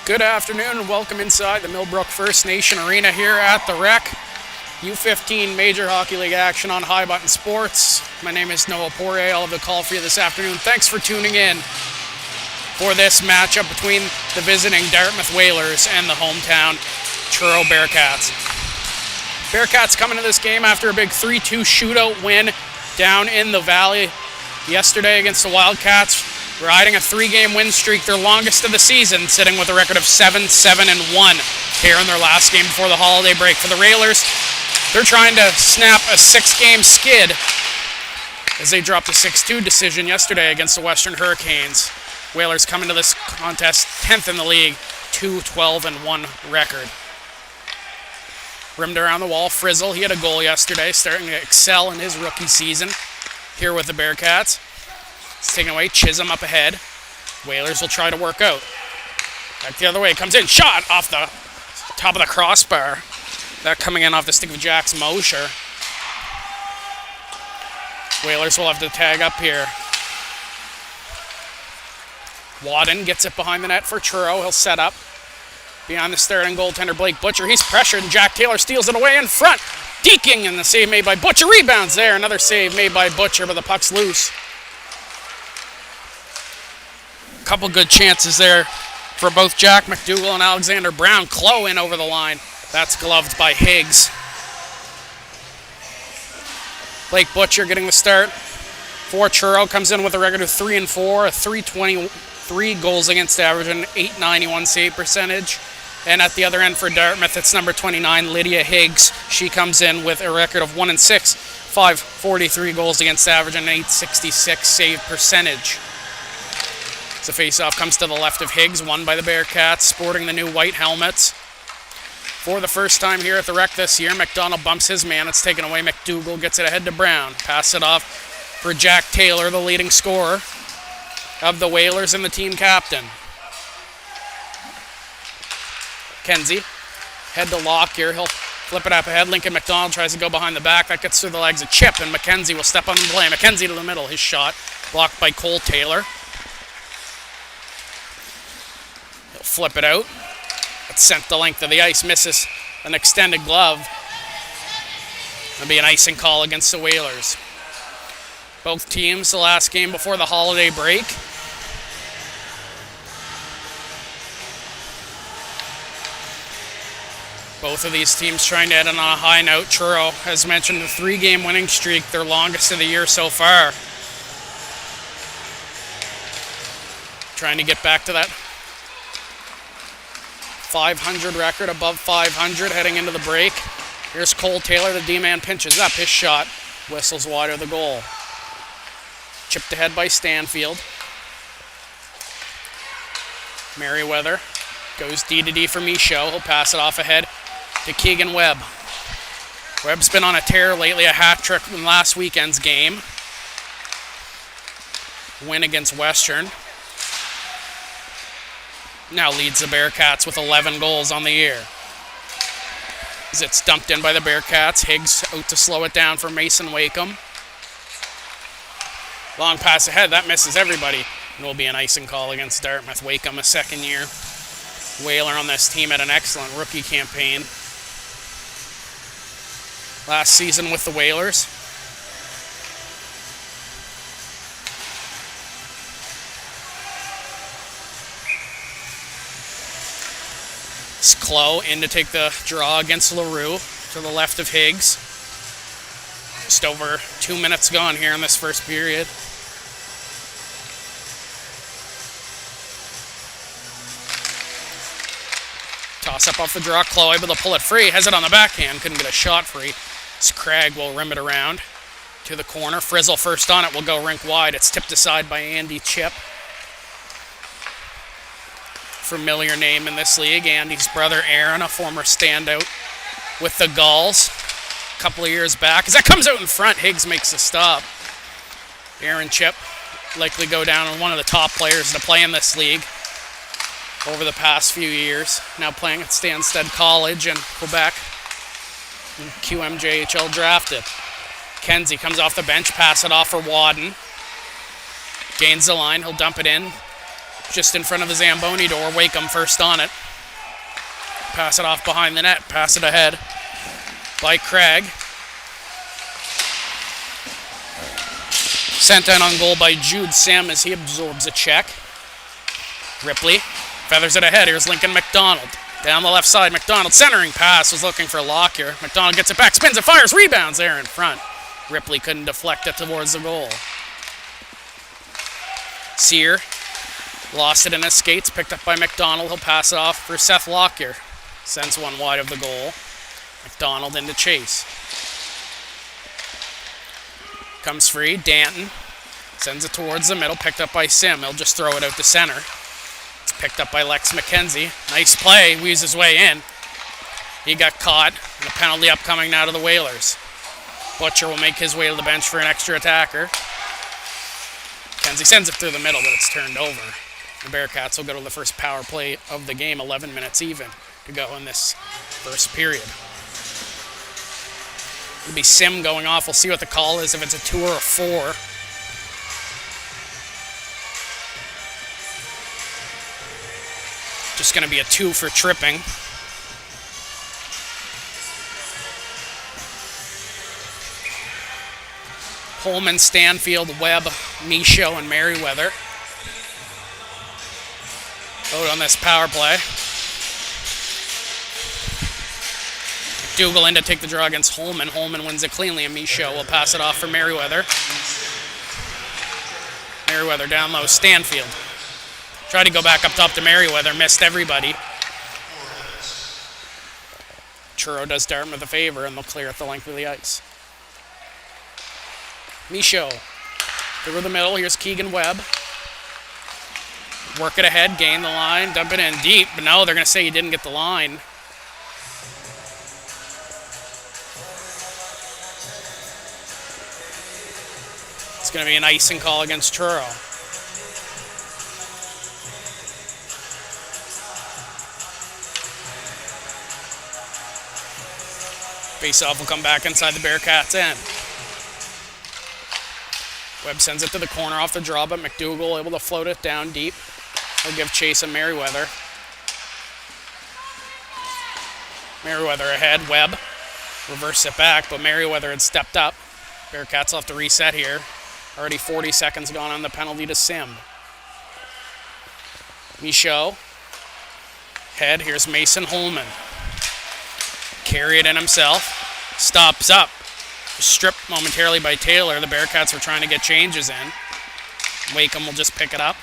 Good afternoon and welcome inside the Millbrook First Nation Arena here at the Rec. U15 Major Hockey League action on High Button Sports. My name is Noah Poirier. I'll have the call for you this afternoon. Thanks for tuning in for this matchup between the visiting Dartmouth Whalers and the hometown Truro Bearcats. Bearcats coming to this game after a big 3-2 shootout win down in the Valley yesterday against the Wildcats, riding a 3-game win streak, their longest of the season, sitting with a record of 7-7-1 here in their last game before the holiday break. For the Railers, they're trying to snap a 6-game skid as they dropped a 6-2 decision yesterday against the Western Hurricanes. Whalers coming to this contest 10th in the league, 2-12-1 record. Rimmed around the wall, Frizzle, he had a goal yesterday, starting to excel in his rookie season here with the Bearcats. It's taken away, Chisholm up ahead. Whalers will try to work out. Back the other way, comes in, shot off the top of the crossbar. That coming in off the stick of Jax Mosher. Whalers will have to tag up here. Wadden gets it behind the net for Truro. He'll set up behind the starting goaltender Blake Butcher. He's pressured and Jack Taylor steals it away in front. Deking, and the save made by Butcher. Rebounds there. Another save made by Butcher, but the puck's loose. Couple good chances there for both Jack McDougall and Alexander Brown. Clow in over the line. That's gloved by Higgs. Blake Butcher getting the start for Truro. Comes in with a record of 3-4, a 323 goals against average, and 891 save percentage. And at the other end for Dartmouth, it's number 29, Lydia Higgs. She comes in with a record of 1-6, 543 goals against average, and 866 save percentage. The face-off comes to the left of Higgs, won by the Bearcats, sporting the new white helmets. For the first time here at the Rec this year, McDonald bumps his man. It's taken away. McDougall gets it ahead to Brown. Pass it off for Jack Taylor, the leading scorer of the Whalers and the team captain. Kenzie, head to Lockyer. He'll flip it up ahead. Lincoln McDonald tries to go behind the back. That gets through the legs of Chip, and McKenzie will step on the play. McKenzie to the middle. His shot blocked by Cole Taylor. He'll flip it out. It's sent the length of the ice. Misses an extended glove. That'll be an icing call against the Whalers. Both teams, the last game before the holiday break. Both of these teams trying to end on a high note. Truro, as mentioned, the 3-game winning streak, their longest of the year so far. Trying to get back to that 500 record, above 500 heading into the break. Here's Cole Taylor, the D-man pinches up. His shot whistles wide of the goal. Chipped ahead by Stanfield. Merriweather goes D-to-D for Michaud. He'll pass it off ahead to Keegan Webb. Webb's been on a tear lately, a hat trick in last weekend's game. Win against Western. Now leads the Bearcats with 11 goals on the year. As it's dumped in by the Bearcats. Higgs out to slow it down for Mason Wakeham. Long pass ahead, that misses everybody. And will be an icing call against Dartmouth. Wakeham, a second-year Whaler on this team, had an excellent rookie campaign last season with the Whalers. It's Clow in to take the draw against LaRue to the left of Higgs. Just over 2 minutes gone here in this first period. Toss up off the draw. Clow able to pull it free. Has it on the backhand. Couldn't get a shot free. As Craig will rim it around to the corner. Frizzle first on it. Will go rink wide. It's tipped aside by Andy Chip. Familiar name in this league. Andy's brother Aaron, a former standout with the Gulls a couple of years back. As that comes out in front, Higgs makes the stop. Aaron Chip likely go down on one of the top players to play in this league over the past few years. Now playing at Stansted College in Quebec. And QMJHL drafted. Kenzie comes off the bench, pass it off for Wadden. Gains the line, he'll dump it in. just in front of the Zamboni door. Wakeham first on it. Pass it off behind the net. Pass it ahead by Craig. Sent in on goal by Jude Sim as he absorbs a check. Ripley feathers it ahead. Here's Lincoln McDonald. Down the left side, McDonald centering pass, was looking for Lockyer. McDonald gets it back, spins it, fires, rebounds there in front. Ripley couldn't deflect it towards the goal. Sear lost it in his skates, picked up by McDonald. He'll pass it off for Seth Lockyer. Sends one wide of the goal. McDonald into chase. Comes free, Danton sends it towards the middle, picked up by Sim. He'll just throw it out to center. Picked up by Lex McKenzie. Nice play, weaves his way in. He got caught, and a penalty upcoming now to the Whalers. Butcher will make his way to the bench for an extra attacker. McKenzie sends it through the middle, but it's turned over. The Bearcats will go to the first power play of the game, 11 minutes even to go in this first period. It'll be Sim going off. We'll see what the call is, if it's a 2 or a 4. Just going to be a 2 for tripping. Holman, Stanfield, Webb, Michaud, and Merriweather out on this power play. McDougall in to take the draw against Holman. Holman wins it cleanly, and Michaud will pass it off for Merriweather. Merriweather down low, Stanfield. Tried to go back up top to Merriweather, missed everybody. Truro does Dartmouth a favor, and they'll clear it the length of the ice. Michaud through the middle. Here's Keegan Webb. Work it ahead, gain the line, dump it in deep. But no, they're going to say he didn't get the line. It's going to be an icing call against Truro. Faceoff will come back inside the Bearcats' end. Webb sends it to the corner off the draw, but McDougall able to float it down deep. He'll give chase of Merriweather. Merriweather ahead, Webb reverse it back, but Merriweather had stepped up. Bearcats will have to reset here. Already 40 seconds gone on the penalty to Sim. Michaud. Head, here's Mason Holman. Carry it in himself. Stops up. Stripped momentarily by Taylor. The Bearcats were trying to get changes in. Wakeham will just pick it up.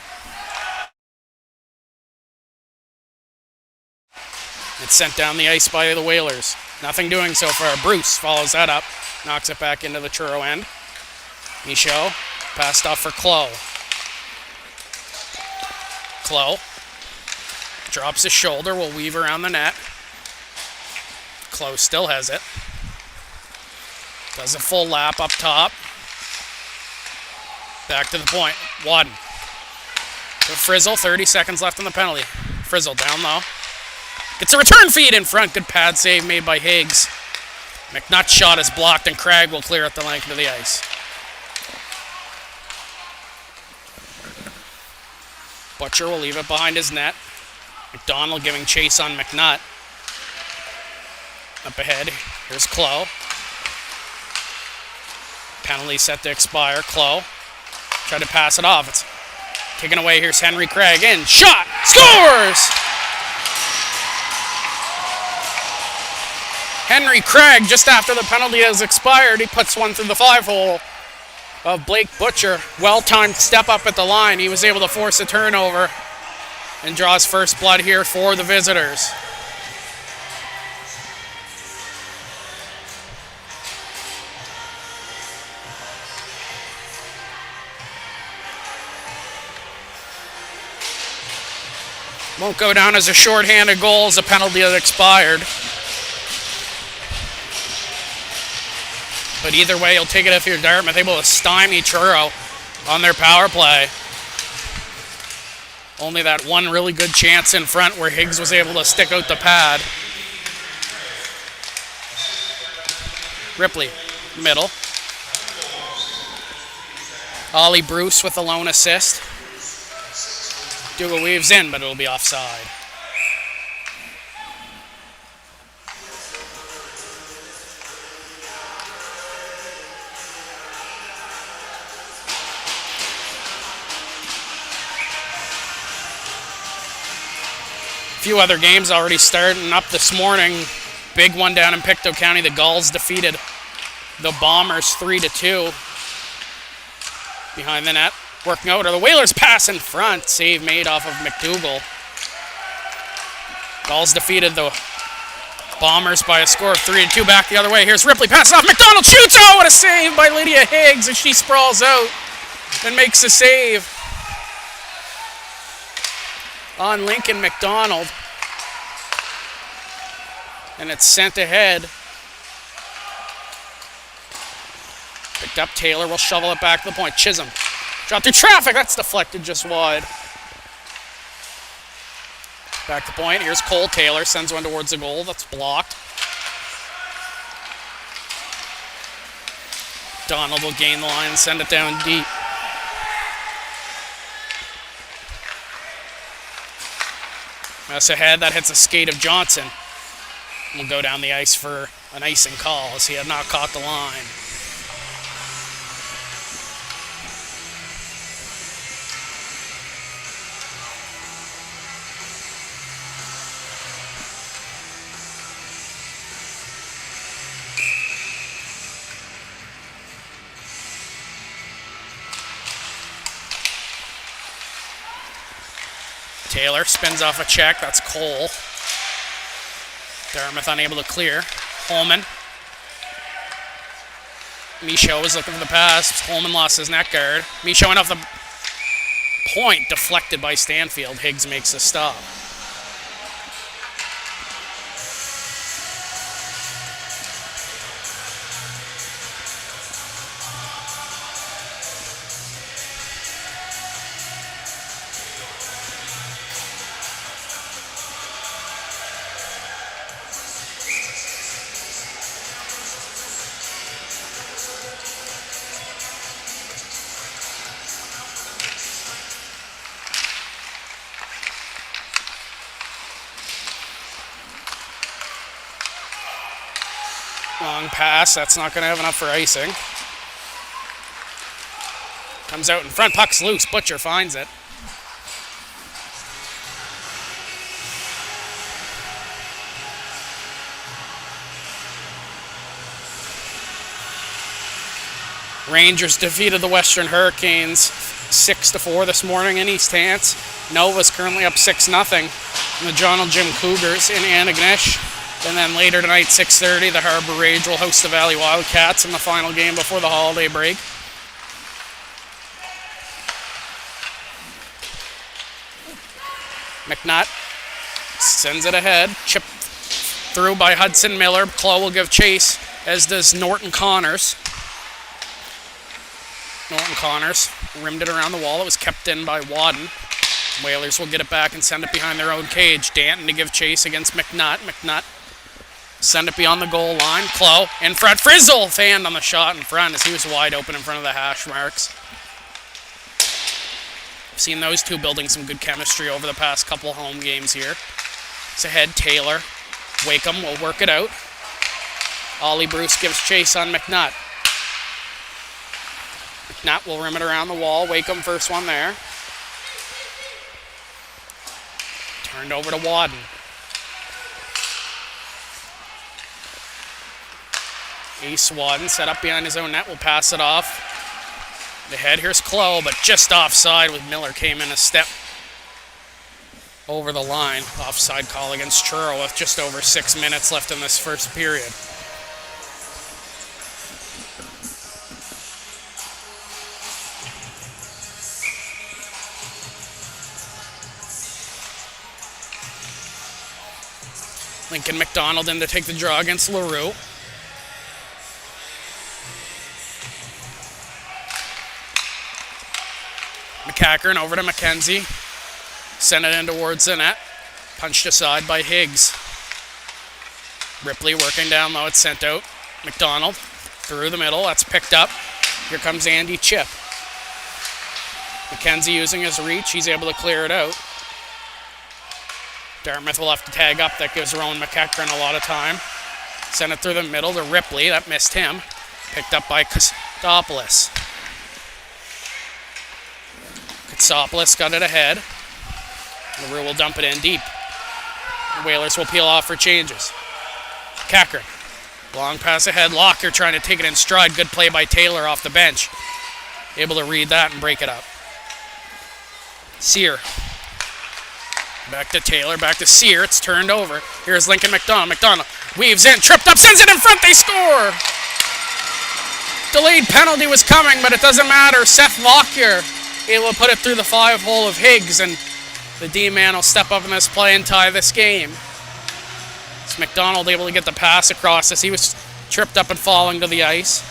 It's sent down the ice by the Whalers. Nothing doing so far. Bruce follows that up. Knocks it back into the Truro end. Michaud passed off for Clough. Clough drops his shoulder. Will weave around the net. Clough still has it. Does a full lap up top. Back to the point. Wadden. To Frizzle. 30 seconds left on the penalty. Frizzle down low. Gets a return feed in front. Good pad save made by Higgs. McNutt's shot is blocked, and Craig will clear it the length of the ice. Butcher will leave it behind his net. McDonald giving chase on McNutt. Up ahead, here's Clough. Penalty set to expire. Clough tried to pass it off. It's taken away. Here's Henry Craig in. Shot! Scores! Henry Craig, just after the penalty has expired, he puts one through the 5-hole of Blake Butcher. Well-timed step up at the line. He was able to force a turnover and draws first blood here for the visitors. Won't go down as a shorthanded goal as a penalty that expired. But either way, you'll take it if you're Dartmouth, able to stymie Truro on their power play. Only that one really good chance in front where Higgs was able to stick out the pad. Ripley, middle. Ollie Bruce with a lone assist. Dougal weaves in, but it'll be offside. A few other games already starting up this morning. Big one down in Pictou County. The Gulls defeated the Bombers 3-2. Behind the net, working out, or the Whalers pass in front. Save made off of McDougall. Gulls defeated the Bombers by a score of 3-2. Back the other way. Here's Ripley, pass off. McDonald shoots. Oh, what a save by Lydia Higgs as she sprawls out and makes a save on Lincoln McDonald. And it's sent ahead. Picked up Taylor. Will shovel it back to the point. Chisholm. Drop through traffic. That's deflected just wide. Back to point. Here's Cole Taylor. Sends one towards the goal. That's blocked. Donald will gain the line and send it down deep. That's ahead. That hits a skate of Johnson. Will go down the ice for an icing call as he had not caught the line. Taylor spins off a check. That's Cole. Dartmouth unable to clear. Holman. Michaud was looking for the pass. Holman lost his net guard. Michaud went off the point, deflected by Stanfield. Higgs makes a stop. Long pass, that's not going to have enough for icing. Comes out in front, puck's loose, Butcher finds it. Rangers defeated the Western Hurricanes 6-4 this morning in East Hants. Nova's currently up 6-0 in the John and Jim Cougars in Antigonish. And then later tonight, 6:30, the Harbor Rage will host the Valley Wildcats in the final game before the holiday break. McNutt sends it ahead. Chipped through by Hudson Miller. Clough will give chase, as does Norton Connors. Norton Connors rimmed it around the wall. It was kept in by Wadden. Whalers will get it back and send it behind their own cage. Danton to give chase against McNutt. McNutt send it beyond the goal line. Clough in front. Frizzle fanned on the shot in front as he was wide open in front of the hash marks. I've seen those two building some good chemistry over the past couple home games here. It's ahead. Taylor. Wakeham will work it out. Ollie Bruce gives chase on McNutt. McNutt will rim it around the wall. Wakeham first one there. Turned over to Wadden. Ace Wadden set up behind his own net. Will pass it off. The head. Here's Clough, but just offside with Miller. Came in a step over the line. Offside call against Truro with just over 6 minutes left in this first period. Lincoln McDonald in to take the draw against LaRue. McCackern over to McKenzie. Sent it in towards the net. Punched aside by Higgs. Ripley working down low. It's sent out. McDonald through the middle. That's picked up. Here comes Andy Chip. McKenzie using his reach. He's able to clear it out. Dartmouth will have to tag up. That gives Rowan McEachran a lot of time. Send it through the middle to Ripley. That missed him. Picked up by Kostopoulos. Kostopoulos got it ahead. LaRue will dump it in deep. The Whalers will peel off for changes. McEachran. Long pass ahead. Lockyer trying to take it in stride. Good play by Taylor off the bench. Able to read that and break it up. Sear. Back to Taylor. Back to Sear. It's turned over. Here's Lincoln McDonald. McDonald weaves in. Tripped up. Sends it in front. They score. Delayed penalty was coming, but it doesn't matter. Seth Lockyer able to put it through the 5-hole of Higgs, and the D-man will step up in this play and tie this game. It's McDonald able to get the pass across as he was tripped up and falling to the ice.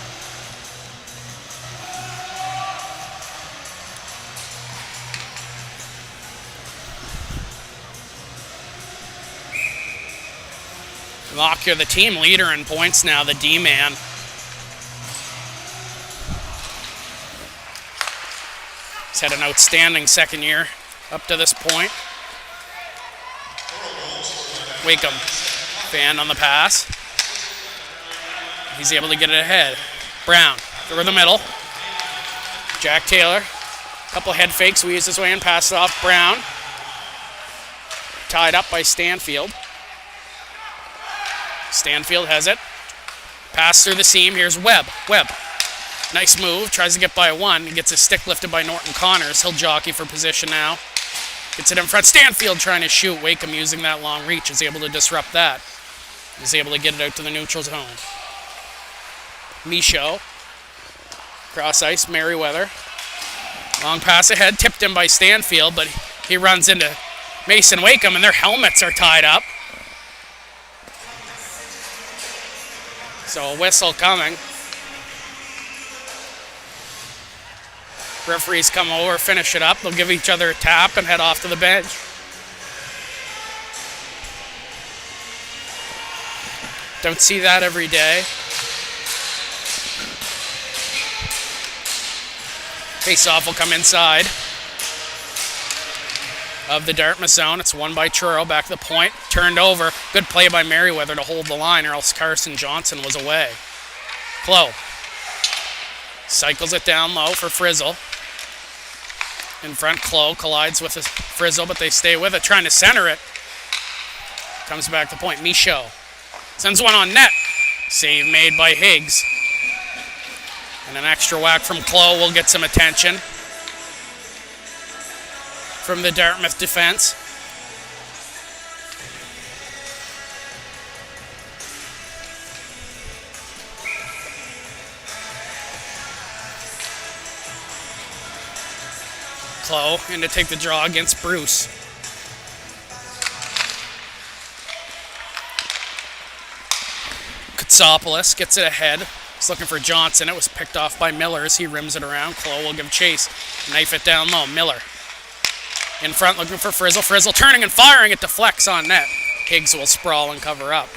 Lockyer, the team leader in points now, the D-man. He's had an outstanding second year up to this point. Wakeham, fan on the pass. He's able to get it ahead. Brown, through the middle. Jack Taylor, couple head fakes, weaves his way in, passes it off. Brown, tied up by Stanfield. Stanfield has it. Pass through the seam. Here's Webb. Webb. Nice move. Tries to get by one. He gets his stick lifted by Norton Connors. He'll jockey for position now. Gets it in front. Stanfield trying to shoot. Wakeham using that long reach is able to disrupt that. He's able to get it out to the neutral zone. Michaud. Cross ice. Merriweather. Long pass ahead. Tipped in by Stanfield, but he runs into Mason Wakeham, and their helmets are tied up. So a whistle coming. Referees come over, finish it up. They'll give each other a tap and head off to the bench. Don't see that every day. Face-off will come inside of the Dartmouth zone. It's won by Truro. Back to the point. Turned over. Good play by Merriweather to hold the line, or else Carson Johnson was away. Clough cycles it down low for Frizzle. In front, Clough collides with Frizzle, but they stay with it, trying to center it. Comes back to point. Michaud sends one on net. Save made by Higgs. And an extra whack from Clough will get some attention from the Dartmouth defense. Clough in to take the draw against Bruce. Kostopoulos gets it ahead. He's looking for Johnson. It was picked off by Miller as he rims it around. Clough will give chase. Knife it down low. Miller in front looking for Frizzle. Frizzle turning and firing. It deflects on net. Higgs will sprawl and cover up.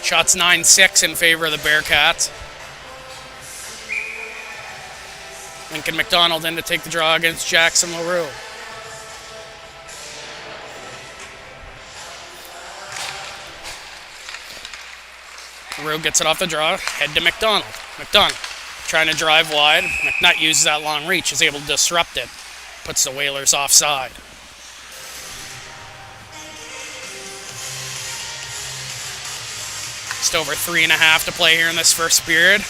Shots 9-6 in favor of the Bearcats. Lincoln McDonald in to take the draw against Jackson LaRue. LaRue gets it off the draw, head to McDonald. McDonald trying to drive wide. McNutt uses that long reach, is able to disrupt it. Puts the Whalers offside. Just over 3.5 to play here in this first period.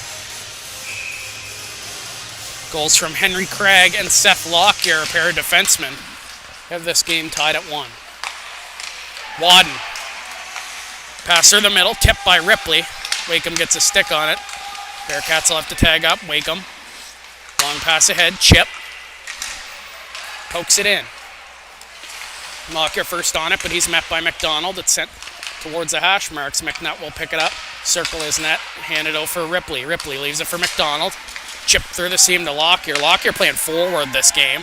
Goals from Henry Craig and Seth Lockyer, a pair of defensemen, have this game tied at 1. Wadden. Pass through the middle, tipped by Ripley. Wakeham gets a stick on it. Bearcats will have to tag up. Wakeham. Long pass ahead, chip. Pokes it in. Lockyer first on it, but he's met by McDonald. It's sent towards the hash marks. McNutt will pick it up, circle his net, hand it over for Ripley. Ripley leaves it for McDonald. Chip through the seam to Lockyer. Lockyer playing forward this game.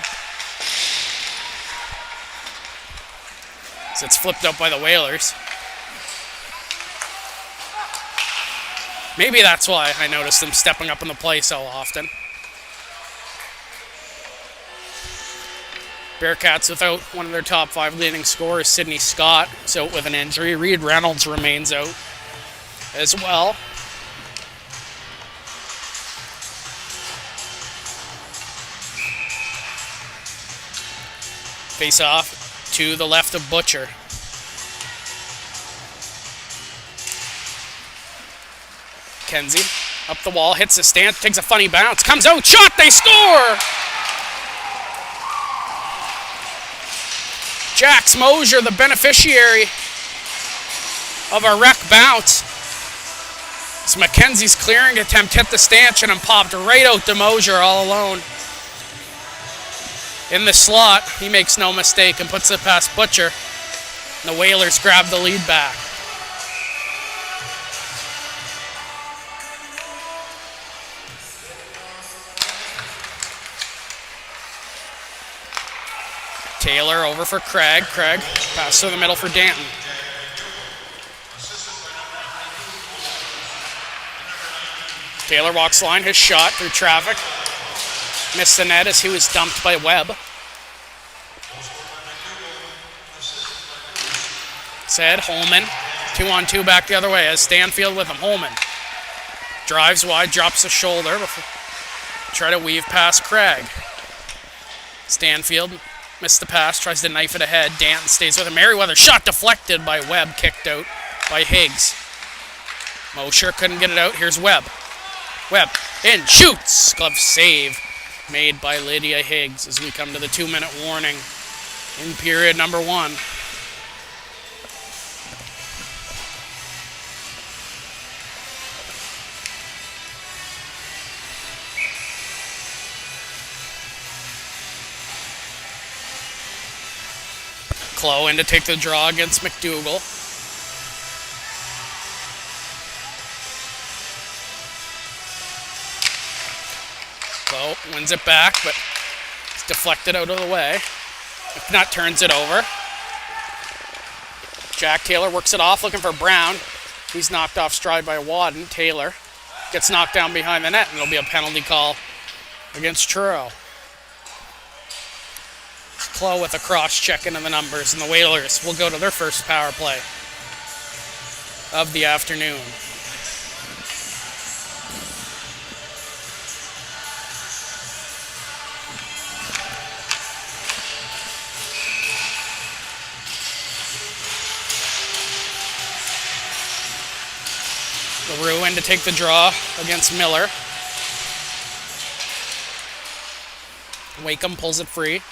So it's flipped up by the Whalers. Maybe that's why I noticed them stepping up in the play so often. Bearcats without one of their top 5 leading scorers. Sidney Scott is out with an injury. Reed Reynolds remains out as well. Face off to the left of Butcher. Kenzie up the wall, hits the stand, takes a funny bounce, comes out, shot, they score! Jax Mosier, the beneficiary of a wreck bounce. As Mackenzie's clearing attempt hit the stanchion and popped right out to Mosier all alone. In the slot, he makes no mistake and puts it past Butcher. And the Whalers grab the lead back. Taylor over for Craig. Craig pass to the middle for Danton. Taylor walks the line, his shot through traffic. Missed the net as he was dumped by Webb. Said Holman. 2-on-2 back the other way as Stanfield with him. Holman drives wide, drops the shoulder. Try to weave past Craig. Stanfield missed the pass, tries to knife it ahead. Danton stays with him. Merriweather shot deflected by Webb, kicked out by Higgs. Mosher couldn't get it out. Here's Webb. Webb in, shoots. Glove save made by Lydia Higgs as we come to the 2-minute warning in period number 1. Clough in to take the draw against McDougall. Clough wins it back, but it's deflected out of the way. McNutt turns it over. Jack Taylor works it off, looking for Brown. He's knocked off stride by Wadden. Taylor gets knocked down behind the net, and it'll be a penalty call against Truro. Clough with a cross-check into the numbers, and the Whalers will go to their first power play of the afternoon. LaRue in to take the draw against Miller. Wakeham pulls it free.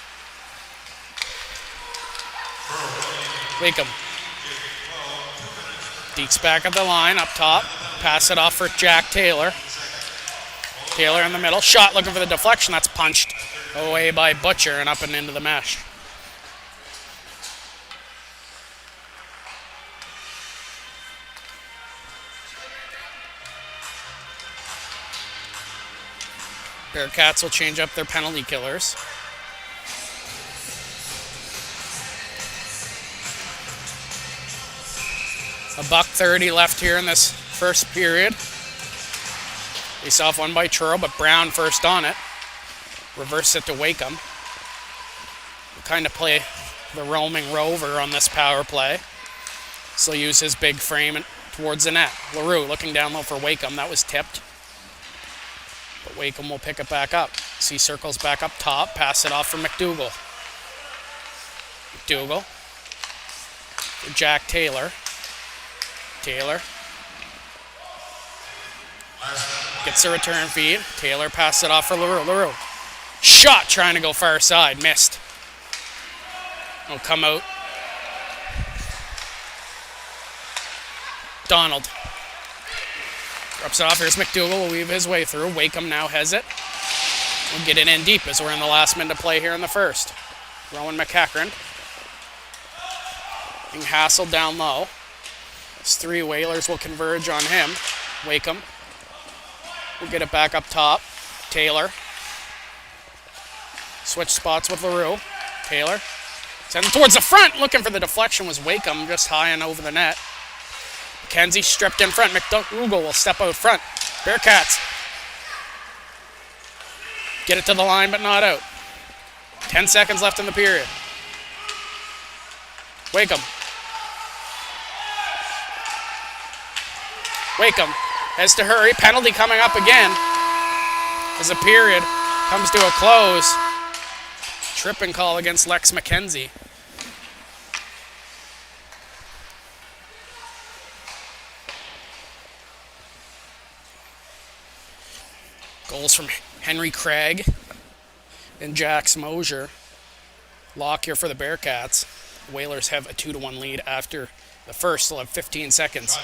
Wakeham. Deeks back at the line, up top. Pass it off for Jack Taylor. Taylor in the middle. Shot looking for the deflection. That's punched away by Butcher and up and into the mesh. Bearcats will change up their penalty killers. $1:30 left here in this first period. Face off one by Truro, but Brown first on it. Reverse it to Wakeham. We'll kind of play the roaming rover on this power play. So use his big frame towards the net. LaRue looking down low for Wakeham. That was tipped. But Wakeham will pick it back up. C circles back up top. Pass it off for McDougall. McDougall. For Jack Taylor. Taylor. Gets the return feed. Taylor passes it off for LaRue. LaRue. Shot trying to go far side. Missed. Will come out. Donald. Drops it off. Here's McDougall. Will weave his way through. Wakeham now has it. We'll get it in deep as we're in the last minute to play here in the first. Rowan McEachran. Being hassled down low. These 3 Whalers will converge on him. Wakeham. We'll get it back up top. Taylor. Switch spots with LaRue. Taylor. Send it towards the front. Looking for the deflection was Wakeham just high and over the net. McKenzie stripped in front. McDougall will step out front. Bearcats get it to the line, but not out. 10 seconds left in the period. Wakeham has to hurry. Penalty coming up again as the period comes to a close. Tripping call against Lex McKenzie. Goals from Henry Craig and Jax Mosier. Lock here for the Bearcats. Whalers have a 2-1 lead after the first. They'll have 15 seconds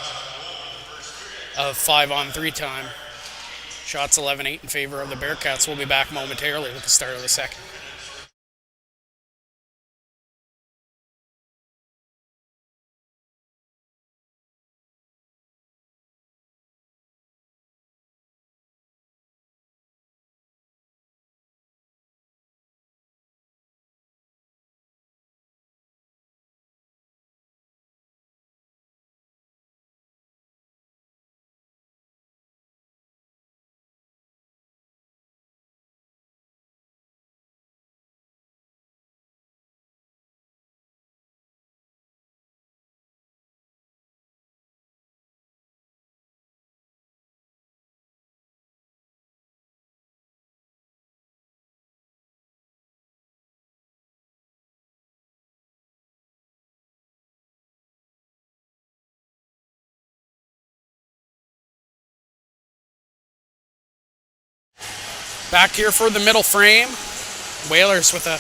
of 5-on-3 time. Shots 11-8 in favor of the Bearcats. We'll be back momentarily with the start of the second. Back here for the middle frame. Whalers with a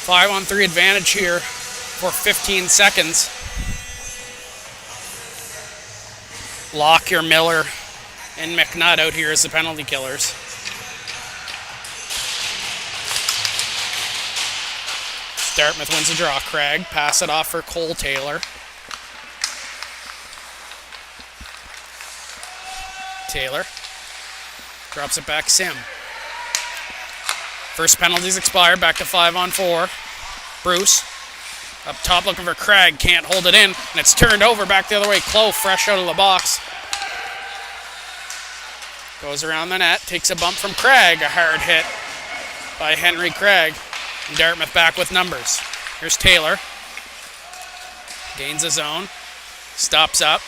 5-on-3 advantage here for 15 seconds. Lockyer, Miller, and McNutt out here as the penalty killers. Dartmouth wins the draw. Craig pass it off for Cole Taylor. Taylor drops it back. Sim. First penalties expired. Back to 5-on-4. Bruce up top looking for Craig. Can't hold it in. And it's turned over back the other way. Clough fresh out of the box. Goes around the net. Takes a bump from Craig. A hard hit by Henry Craig. And Dartmouth back with numbers. Here's Taylor. Gains his zone. Stops up.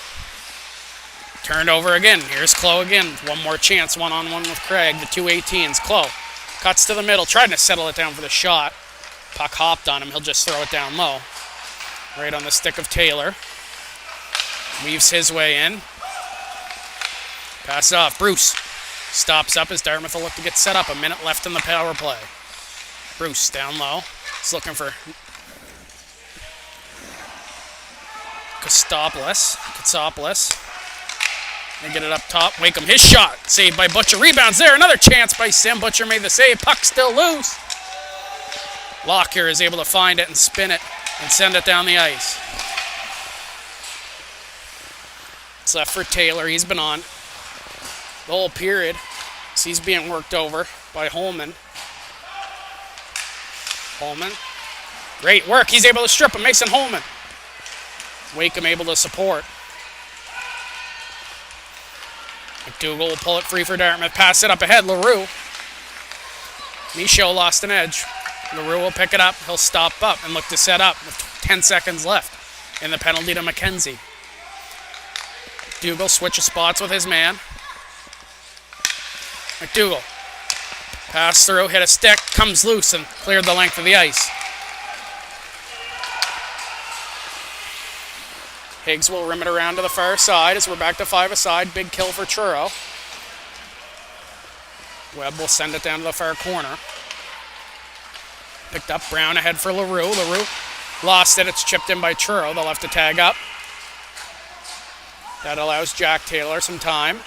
Turned over again. Here's Clough again. One more chance. One-on-one with Craig. The 2-18s. Clough cuts to the middle. Trying to settle it down for the shot. Puck hopped on him. He'll just throw it down low. Right on the stick of Taylor. Weaves his way in. Pass it off. Bruce stops up as Dartmouth will look to get set up. A minute left in the power play. Bruce down low. He's looking for Katsopoulos. They get it up top. Wakeham, his shot. Saved by Butcher. Rebounds there. Another chance by Sim. Butcher made the save. Puck still loose. Lockyer is able to find it and spin it and send it down the ice. It's left for Taylor. He's been on the whole period. So he's being worked over by Holman. Great work. He's able to strip him. Mason Holman. Wakeham able to support. McDougall will pull it free for Dartmouth. Pass it up ahead. LaRue. Michaud lost an edge. LaRue will pick it up. He'll stop up and look to set up with 10 seconds left in the penalty to McKenzie. McDougall switches spots with his man. McDougall. Pass through, hit a stick, comes loose and cleared the length of the ice. Higgs will rim it around to the far side as we're back to 5-a-side. Big kill for Truro. Webb will send it down to the far corner. Picked up. Brown ahead for LaRue. LaRue lost it. It's chipped in by Truro. They'll have to tag up. That allows Jack Taylor some time.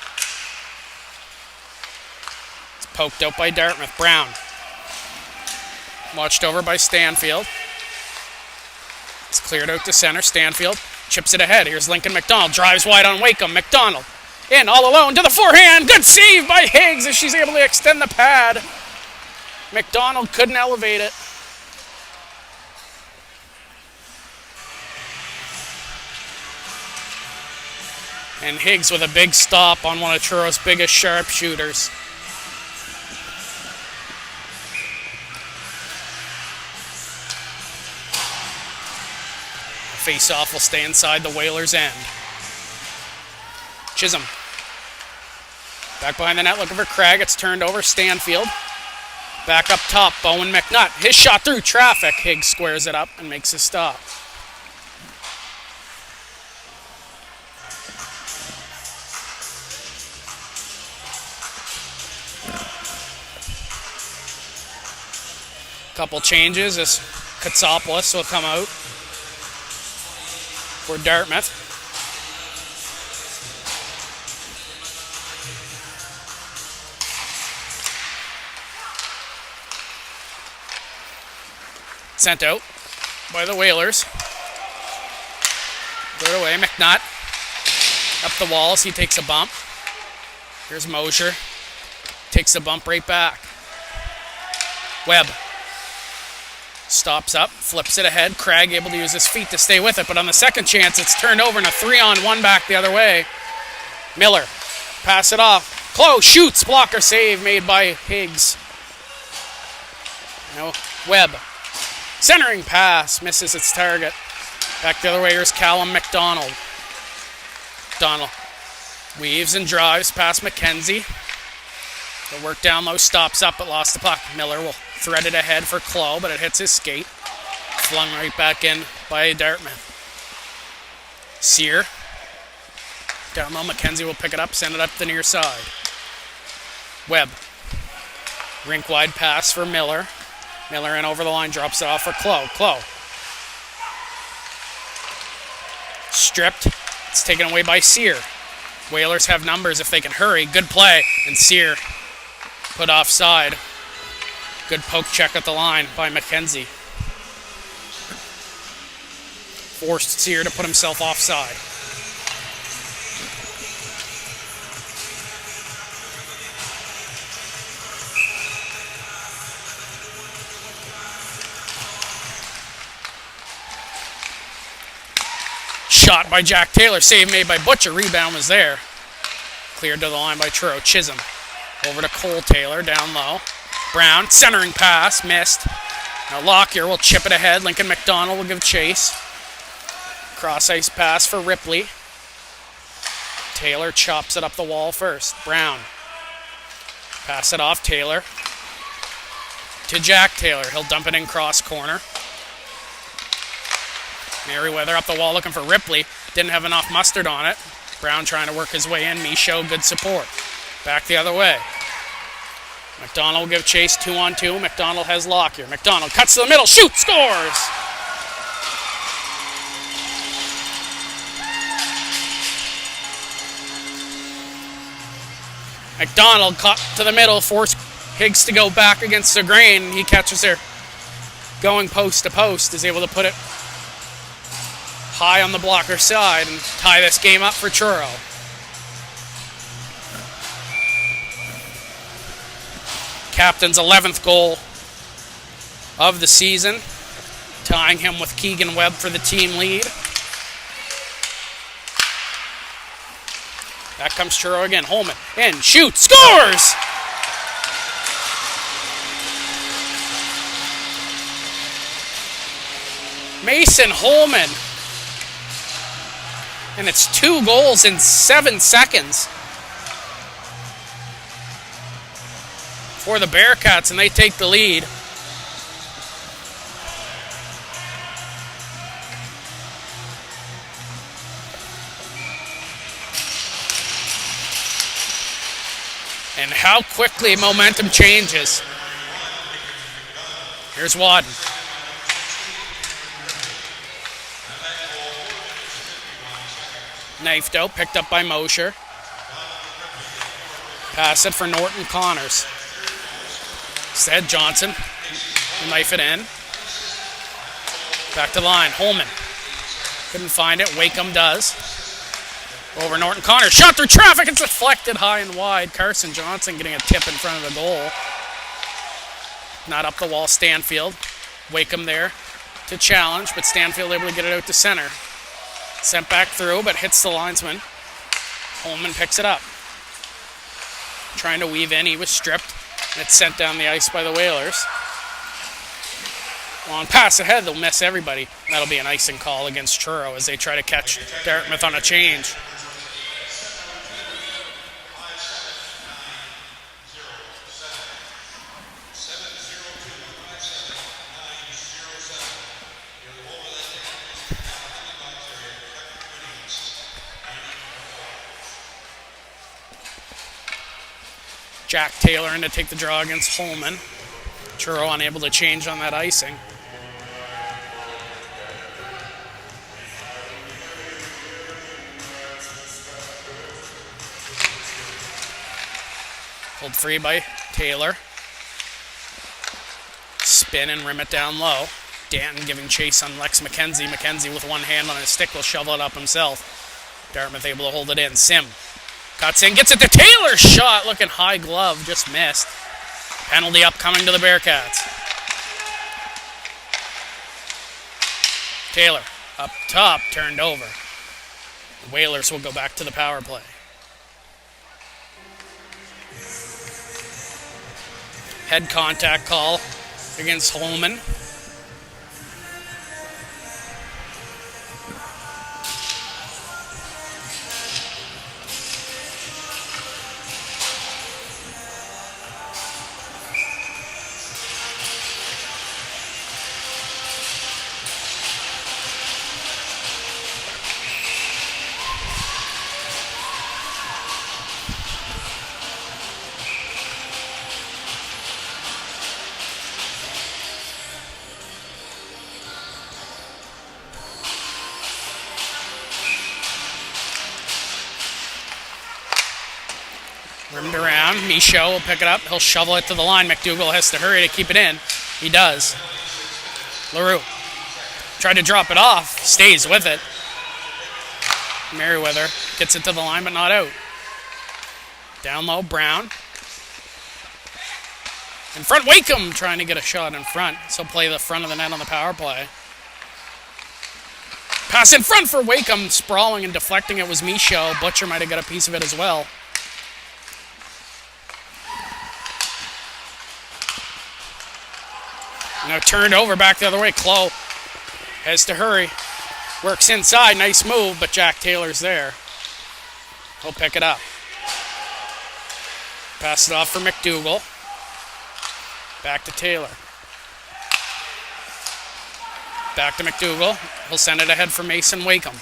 It's poked out by Dartmouth. Brown. Watched over by Stanfield. It's cleared out to center. Stanfield chips it ahead. Here's Lincoln McDonald. Drives wide on Wakeham. McDonald in all alone to the forehand. Good save by Higgs as she's able to extend the pad. McDonald couldn't elevate it. And Higgs with a big stop on one of Truro's biggest sharpshooters. Face-off will stay inside the Whalers' end. Chisholm. Back behind the net looking for Craig. It's turned over. Stanfield. Back up top. Bowen McNutt. His shot through traffic. Higgs squares it up and makes a stop. Couple changes as Katsopoulos will come out for Dartmouth. Sent out by the Whalers. Throw it away. McNutt up the walls. He takes a bump. Here's Mosier. Takes a bump right back. Webb. Stops up, flips it ahead. Craig able to use his feet to stay with it, but on the second chance, it's turned over and a 3-on-1 back the other way. Miller, pass it off. Close, shoots, blocker save made by Higgs. No, Webb. Centering pass, misses its target. Back the other way, here's Callum McDonald. McDonald weaves and drives past McKenzie. The work down low, stops up, but lost the puck. Miller will thread it ahead for Clough, but it hits his skate. Flung right back in by Dartmouth. Sear. Down low, McKenzie will pick it up, send it up the near side. Webb. Rink-wide pass for Miller. Miller in over the line, drops it off for Clough. Clough. Stripped. It's taken away by Sear. Whalers have numbers if they can hurry. Good play. And Sear put offside. Good poke check at the line by McKenzie. Forced Sear to put himself offside. Shot by Jack Taylor. Save made by Butcher. Rebound was there. Cleared to the line by Truro. Chisholm. Over to Cole Taylor. Down low. Brown. Centering pass. Missed. Now Lockyer will chip it ahead. Lincoln McDonald will give chase. Cross ice pass for Ripley. Taylor chops it up the wall first. Brown. Pass it off. Taylor. To Jack Taylor. He'll dump it in cross corner. Merriweather up the wall looking for Ripley. Didn't have enough mustard on it. Brown trying to work his way in. Michaud, good support. Back the other way. McDonald will give chase 2-on-2. McDonald has Lockyer. McDonald cuts to the middle. Shoots. Scores! McDonald cut to the middle. Forced Higgs to go back against the grain. He catches her going post to post. Is able to put it high on the blocker side and tie this game up for Truro. Captain's 11th goal of the season, tying him with Keegan Webb for the team lead. Back comes Truro again. Holman in, shoots, scores! Mason Holman. And it's 2 goals in 7 seconds for the Bearcats, and they take the lead. And how quickly momentum changes. Here's Wadden. Knifed out, picked up by Mosher. Pass it for Norton Connors. Instead, Johnson will knife it in. Back to line, Holman. Couldn't find it, Wakeham does. Over Norton Connors, shot through traffic, it's deflected high and wide. Carson Johnson getting a tip in front of the goal. Not up the wall, Stanfield. Wakeham there to challenge, but Stanfield able to get it out to center. Sent back through, but hits the linesman. Holman picks it up. Trying to weave in, he was stripped. And it's sent down the ice by the Whalers. Long pass ahead, they'll miss everybody. That'll be an icing call against Truro as they try to catch Dartmouth on a change. Jack Taylor in to take the draw against Holman. Truro unable to change on that icing. Pulled free by Taylor. Spin and rim it down low. Danton giving chase on Lex McKenzie. McKenzie with one hand on his stick will shovel it up himself. Dartmouth able to hold it in. Sim cuts in, gets it to Taylor. Shot looking high glove, just missed. Penalty upcoming to the Bearcats. Taylor up top, turned over. The Whalers will go back to the power play. Head contact call against Holman. Rimmed around. Michaud will pick it up. He'll shovel it to the line. McDougall has to hurry to keep it in. He does. LaRue tried to drop it off. Stays with it. Merriweather gets it to the line, but not out. Down low, Brown. In front, Wakeham trying to get a shot in front. So play the front of the net on the power play. Pass in front for Wakeham. Sprawling and deflecting it was Michaud. Butcher might have got a piece of it as well. Now turned over back the other way. Clough has to hurry. Works inside. Nice move, but Jack Taylor's there. He'll pick it up. Pass it off for McDougall. Back to Taylor. Back to McDougall. He'll send it ahead for Mason Wakeham.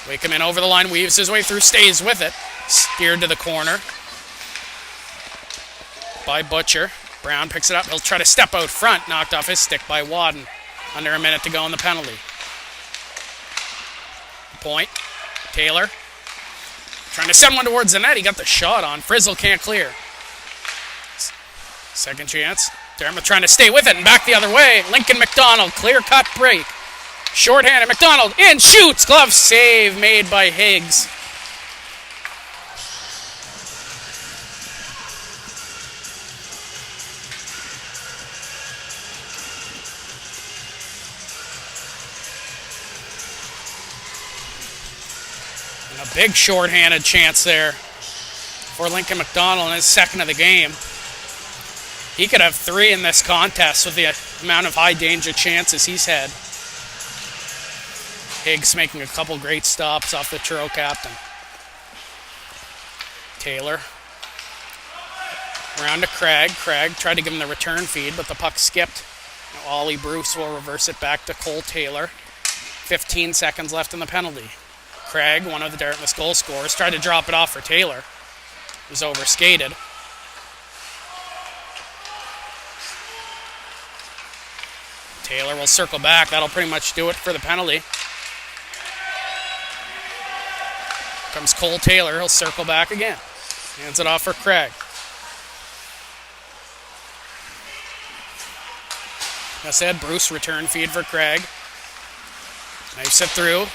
Wakeham in over the line. Weaves his way through. Stays with it. Steered to the corner by Butcher. Brown picks it up. He'll try to step out front. Knocked off his stick by Wadden. Under a minute to go in the penalty. Point. Taylor. Trying to send one towards the net. He got the shot on. Frizzle can't clear. Second chance. Dartmouth trying to stay with it and back the other way. Lincoln McDonald. Clear cut break. Shorthanded. McDonald in. Shoots. Glove save made by Higgs. A big shorthanded chance there for Lincoln McDonald in his second of the game. He could have 3 in this contest with the amount of high danger chances he's had. Higgs making a couple great stops off the Truro captain. Taylor. Around to Craig. Craig tried to give him the return feed, but the puck skipped. Now Ollie Bruce will reverse it back to Cole Taylor. 15 seconds left in the penalty. Craig, one of the Dartmouth goal scorers, tried to drop it off for Taylor. It was overskated. Taylor will circle back. That'll pretty much do it for the penalty. Comes Cole Taylor. He'll circle back again. Hands it off for Craig. As I said, Bruce return feed for Craig. Knifes it through.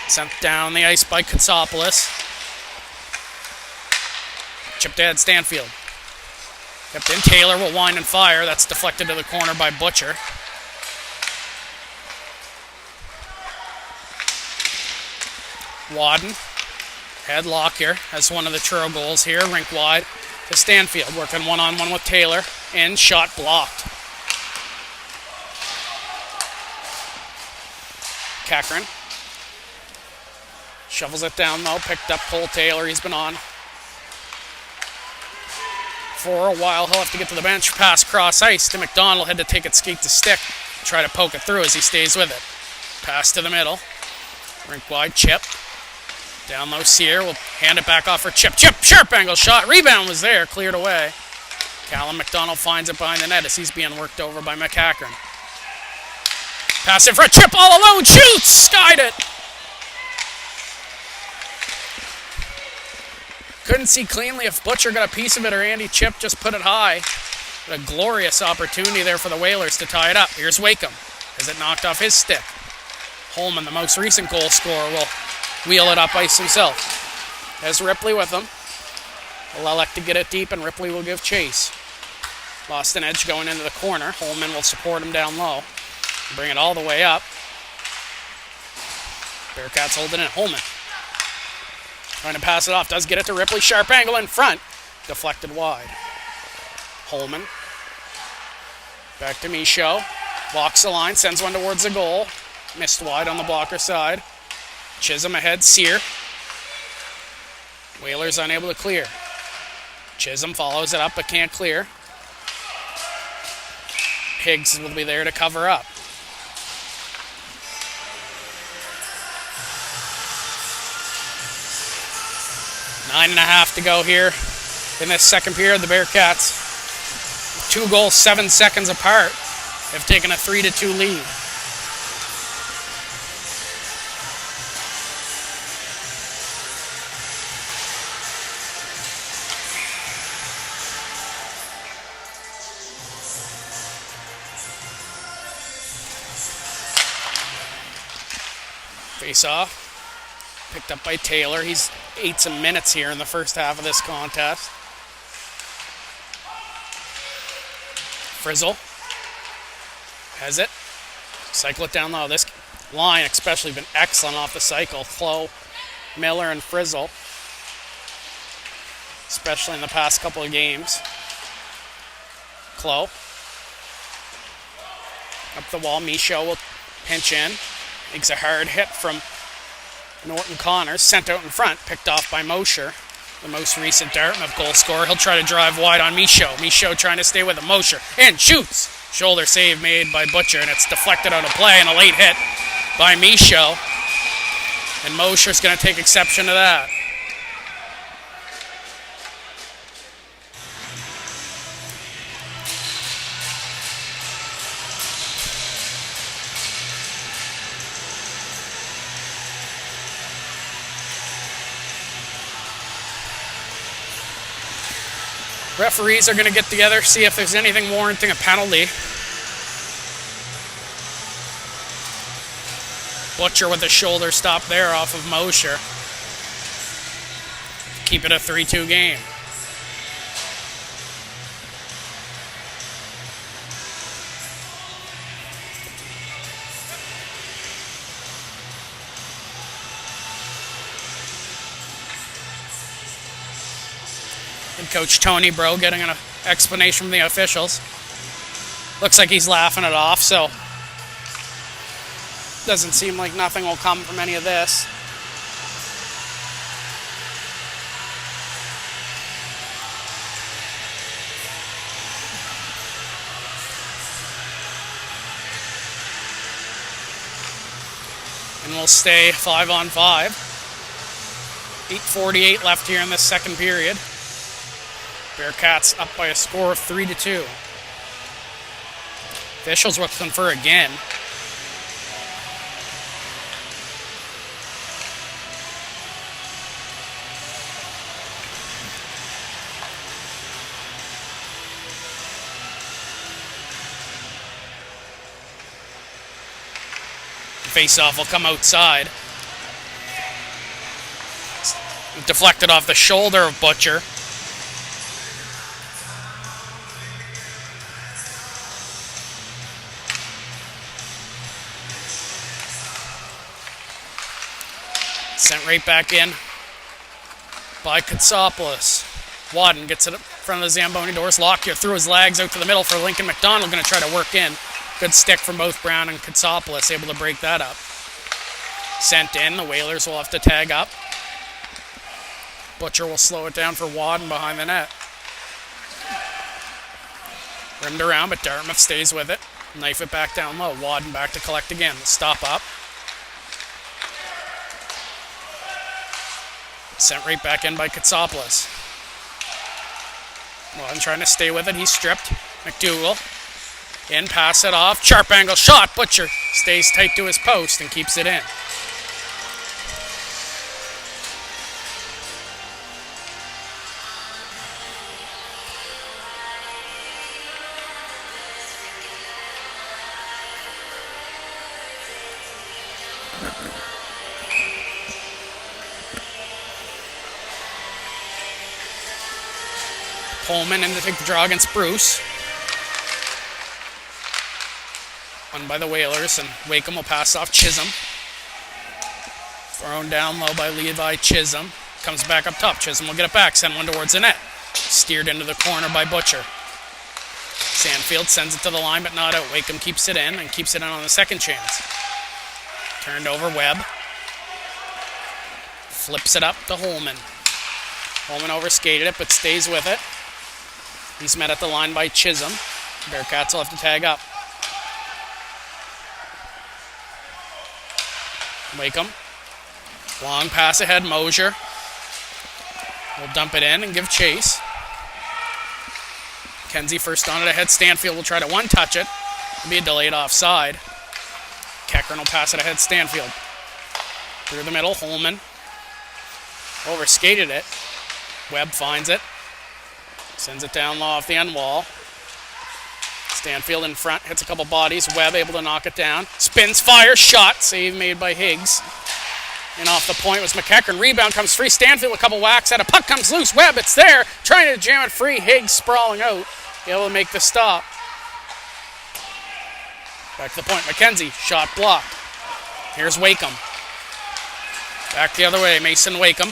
Sent down the ice by Katsopoulos. Chipped ahead Stanfield. Kept in. Taylor will wind and fire. That's deflected to the corner by Butcher. Wadden Headlock here as one of the Truro goals here. Rink wide to Stanfield. Working one-on-one with Taylor. In, shot blocked. Cochran shovels it down though. Picked up Cole Taylor. He's been on for a while. He'll have to get to the bench. Pass cross ice to McDonald. Had to take it skate to stick. Try to poke it through as he stays with it. Pass to the middle. Rink wide, Chip. Down low, Sear will hand it back off for Chip. Chip, sharp angle shot. Rebound was there, cleared away. Callum McDonald finds it behind the net as he's being worked over by McCachran. Pass it for a Chip all alone. Shoots! Skied it. Couldn't see cleanly if Butcher got a piece of it or Andy Chip just put it high. But a glorious opportunity there for the Whalers to tie it up. Here's Wakeham as it knocked off his stick. Holman, the most recent goal scorer, will wheel it up ice himself. Has Ripley with him. Will elect to get it deep, and Ripley will give chase. Lost an edge going into the corner. Holman will support him down low. Bring it all the way up. Bearcats holding it. Holman trying to pass it off. Does get it to Ripley. Sharp angle in front. Deflected wide. Holman. Back to Michaud. Walks the line. Sends one towards the goal. Missed wide on the blocker side. Chisholm ahead. Sear. Whalers unable to clear. Chisholm follows it up but can't clear. Higgs will be there to cover up. Nine and a half to go here in this second period. The Bearcats, 2 goals, 7 seconds apart, have taken a 3-2 lead. Face off. Picked up by Taylor. He's ate some minutes here in the first half of this contest. Frizzle has it. Cycle it down low. This line especially been excellent off the cycle. Flo, Miller, and Frizzle. Especially in the past couple of games. Clow. Up the wall. Michaud will pinch in. Makes a hard hit from Norton Connors. Sent out in front. Picked off by Mosher, the most recent Dartmouth goal scorer. He'll try to drive wide on Michaud. Michaud trying to stay with him. Mosher. And shoots. Shoulder save made by Butcher, and it's deflected out of play, and a late hit by Michaud. And Mosher's going to take exception to that. Referees are going to get together, see if there's anything warranting a penalty. Butcher with a shoulder stop there off of Mosher. Keep it a 3-2 game. And Coach Tony Bro getting an explanation from the officials. Looks like he's laughing it off, so doesn't seem like nothing will come from any of this. And we'll stay 5-on-5. 8:48 left here in this second period. Bearcats up by a score of 3-2. Officials will confer again. Face-off will come outside. Deflected off the shoulder of Butcher. Sent right back in by Katsopoulos. Wadden gets it in front of the Zamboni doors. Lockyer threw his legs out to the middle for Lincoln McDonald. Going to try to work in. Good stick from both Brown and Katsopoulos. Able to break that up. Sent in. The Whalers will have to tag up. Butcher will slow it down for Wadden behind the net. Rimmed around, but Dartmouth stays with it. Knife it back down low. Wadden back to collect again. Stop up. Sent right back in by Katsopoulos. Wadden trying to stay with it. He's stripped. McDougall. In, pass it off. Sharp angle shot. Butcher stays tight to his post and keeps it in. Pullman in to take the draw against Bruce. Won by the Whalers, and Wakeham will pass off Chisholm. Thrown down low by Levi Chisholm. Comes back up top. Chisholm will get it back. Send one towards the net. Steered into the corner by Butcher. Sandfield sends it to the line, but not out. Wakeham keeps it in, and keeps it in on the second chance. Turned over Webb. Flips it up to Holman. Holman overskated it, but stays with it. He's met at the line by Chisholm. Bearcats will have to tag up. Wakeham. Long pass ahead, Mosier. Will dump it in and give chase. Kenzie first on it ahead. Stanfield will try to one-touch it. It'll be a delayed offside. Keckern will pass it ahead, Stanfield. Through the middle, Holman. Overskated it. Webb finds it. Sends it down low off the end wall. Stanfield in front, hits a couple bodies. Webb able to knock it down. Spins, fires, shot. Save made by Higgs. And off the point was McEachern. Rebound comes free. Stanfield a couple whacks at it. Puck comes loose. Webb, it's there. Trying to jam it free. Higgs sprawling out. Able to make the stop. Back to the point. McKenzie, shot blocked. Here's Wakeham. Back the other way. Mason Wakeham.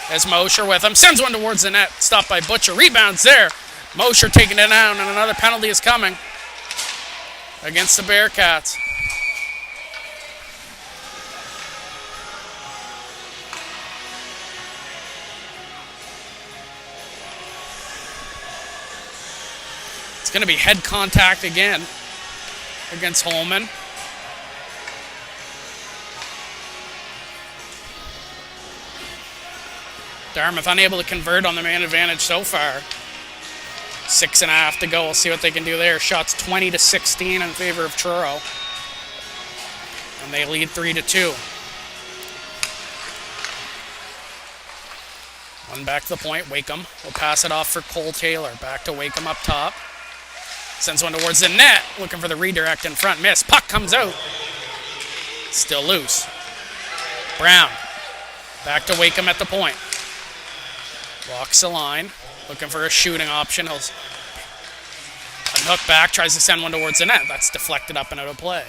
As Mosher with him. Sends one towards the net. Stopped by Butcher. Rebounds there. Mosher taking it down, and another penalty is coming against the Bearcats. It's going to be head contact again against Holman. Dartmouth unable to convert on the man advantage so far. 6.5 to go. We'll see what they can do there. Shots 20-16 in favor of Truro. And they lead 3-2. One back to the point. Wakeham will pass it off for Cole Taylor. Back to Wakeham up top. Sends one towards the net. Looking for the redirect in front. Miss. Puck comes out. Still loose. Brown. Back to Wakeham at the point. Walks the line. Looking for a shooting option. He'll unhook back. Tries to send one towards the net. That's deflected up and out of play.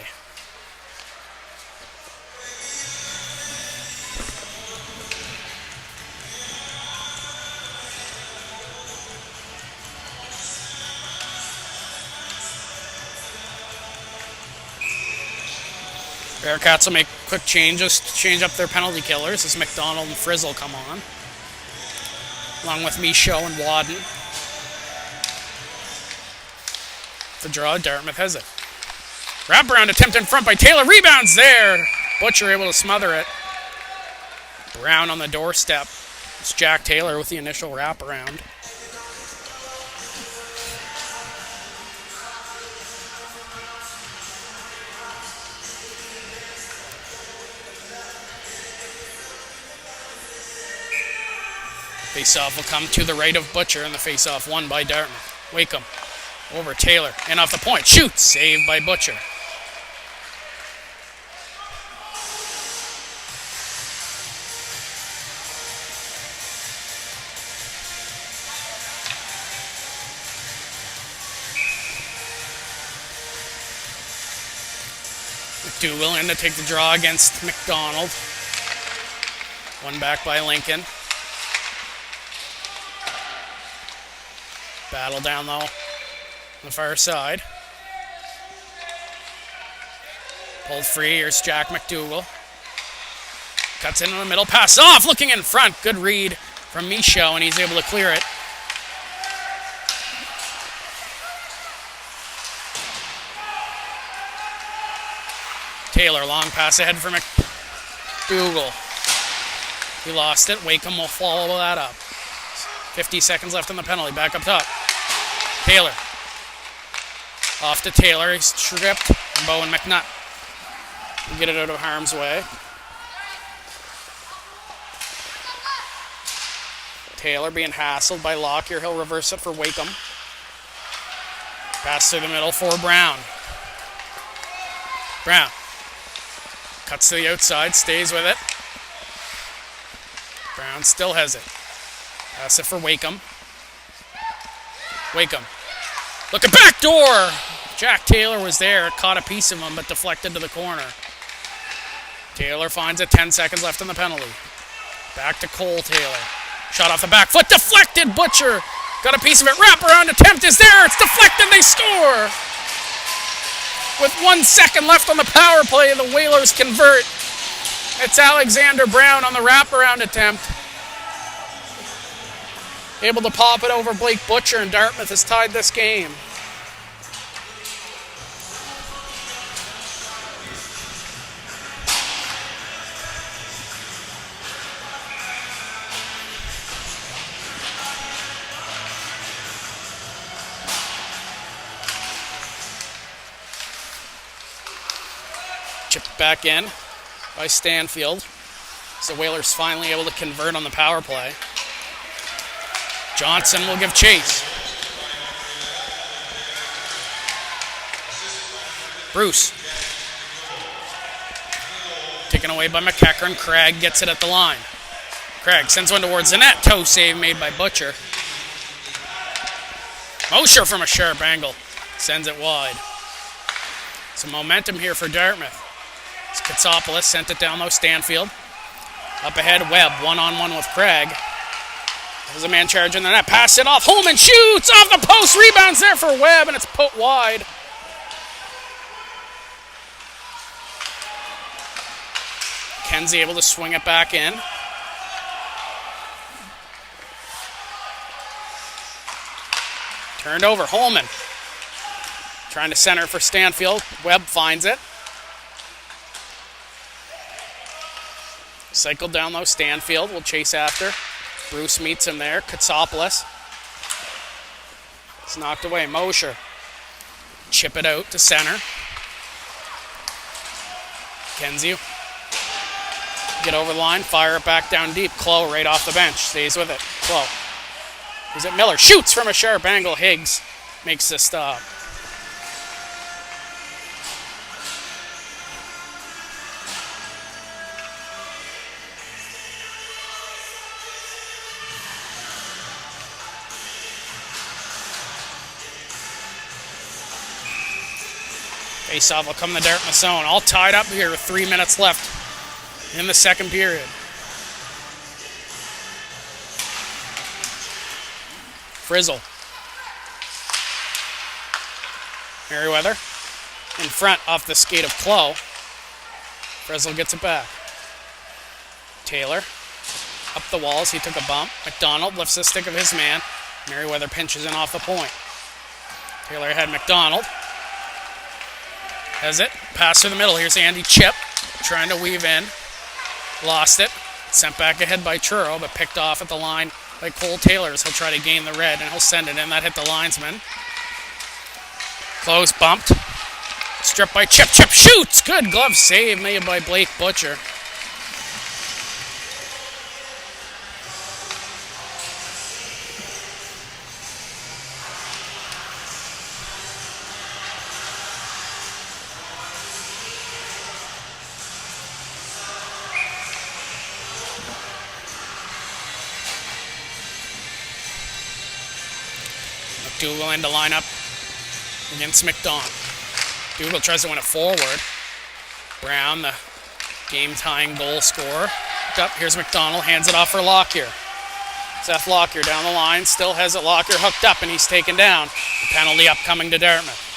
Bearcats will make quick changes to change up their penalty killers as McDonald and Frizzle come on, along with Michaud and Wadden. The draw, Dartmouth has it. Wraparound attempt in front by Taylor. Rebounds there. Butcher able to smother it. Brown on the doorstep. It's Jack Taylor with the initial wraparound. Face-off will come to the right of Butcher, and the face-off won by Dartmouth. Wakeham over Taylor, and off the point. Shoots! Saved by Butcher. McDougall in to take the draw against McDonald. One back by Lincoln. Battle down low on the far side. Pulled free. Here's Jack McDougall. Cuts into the middle. Pass off. Looking in front. Good read from Michaud, and he's able to clear it. Taylor, long pass ahead for McDougall. He lost it. Wakeham will follow that up. 50 seconds left on the penalty. Back up top. Taylor. Off to Taylor. He's tripped. And Bowen McNutt will get it out of harm's way. Taylor being hassled by Lockyer. He'll reverse it for Wakeham. Pass through the middle for Brown. Brown. Cuts to the outside. Stays with it. Brown still has it. Pass it for Wakeham. Wakeham. Look at back door! Jack Taylor was there. Caught a piece of him, but deflected to the corner. Taylor finds it. 10 seconds left on the penalty. Back to Cole Taylor. Shot off the back foot. Deflected. Butcher got a piece of it. Wraparound attempt is there. It's deflected. They score. With 1 second left on the power play, the Whalers convert. It's Alexander Brown on the wraparound attempt. Able to pop it over Blake Butcher, and Dartmouth has tied this game. Chipped back in by Stanfield. So Whalers finally able to convert on the power play. Johnson will give chase. Bruce. Taken away by McEachern. Craig gets it at the line. Craig sends one towards the net. Toe save made by Butcher. Mosher from a sharp angle. Sends it wide. Some momentum here for Dartmouth. It's Katsopoulos sent it down low. Stanfield. Up ahead, Webb. One-on-one with Craig. There's a man charging the net. Pass it off. Holman shoots off the post. Rebounds there for Webb, and it's put wide. Kenzie able to swing it back in. Turned over. Holman. Trying to center for Stanfield. Webb finds it. Cycled down low. Stanfield will chase after. Bruce meets him there. Katsopoulos. It's knocked away. Mosher. Chip it out to center. Kenzie. Get over the line. Fire it back down deep. Clough right off the bench. Stays with it. Clough. Is it Miller? Shoots from a sharp angle. Higgs makes the stop. Faceoff will come in the Dartmouth zone. All tied up here with 3 minutes left in the second period. Frizzle. Merriweather in front off the skate of Clough. Frizzle gets it back. Taylor up the walls. He took a bump. McDonald lifts the stick of his man. Merriweather pinches in off the point. Taylor had McDonald. Has it. Pass through the middle. Here's Andy Chip trying to weave in. Lost it. Sent back ahead by Truro, but picked off at the line by Cole Taylor as he'll try to gain the red, and he'll send it in. That hit the linesman. Close bumped. Stripped by Chip. Chip shoots! Good glove save made by Blake Butcher. McDougall in to line up against McDonald. McDougall tries to win it forward. Brown, the game-tying goal scorer. Up, here's McDonald, hands it off for Lockyer. Seth Lockyer down the line, still has it. Lockyer hooked up, and he's taken down. The penalty upcoming to Dartmouth.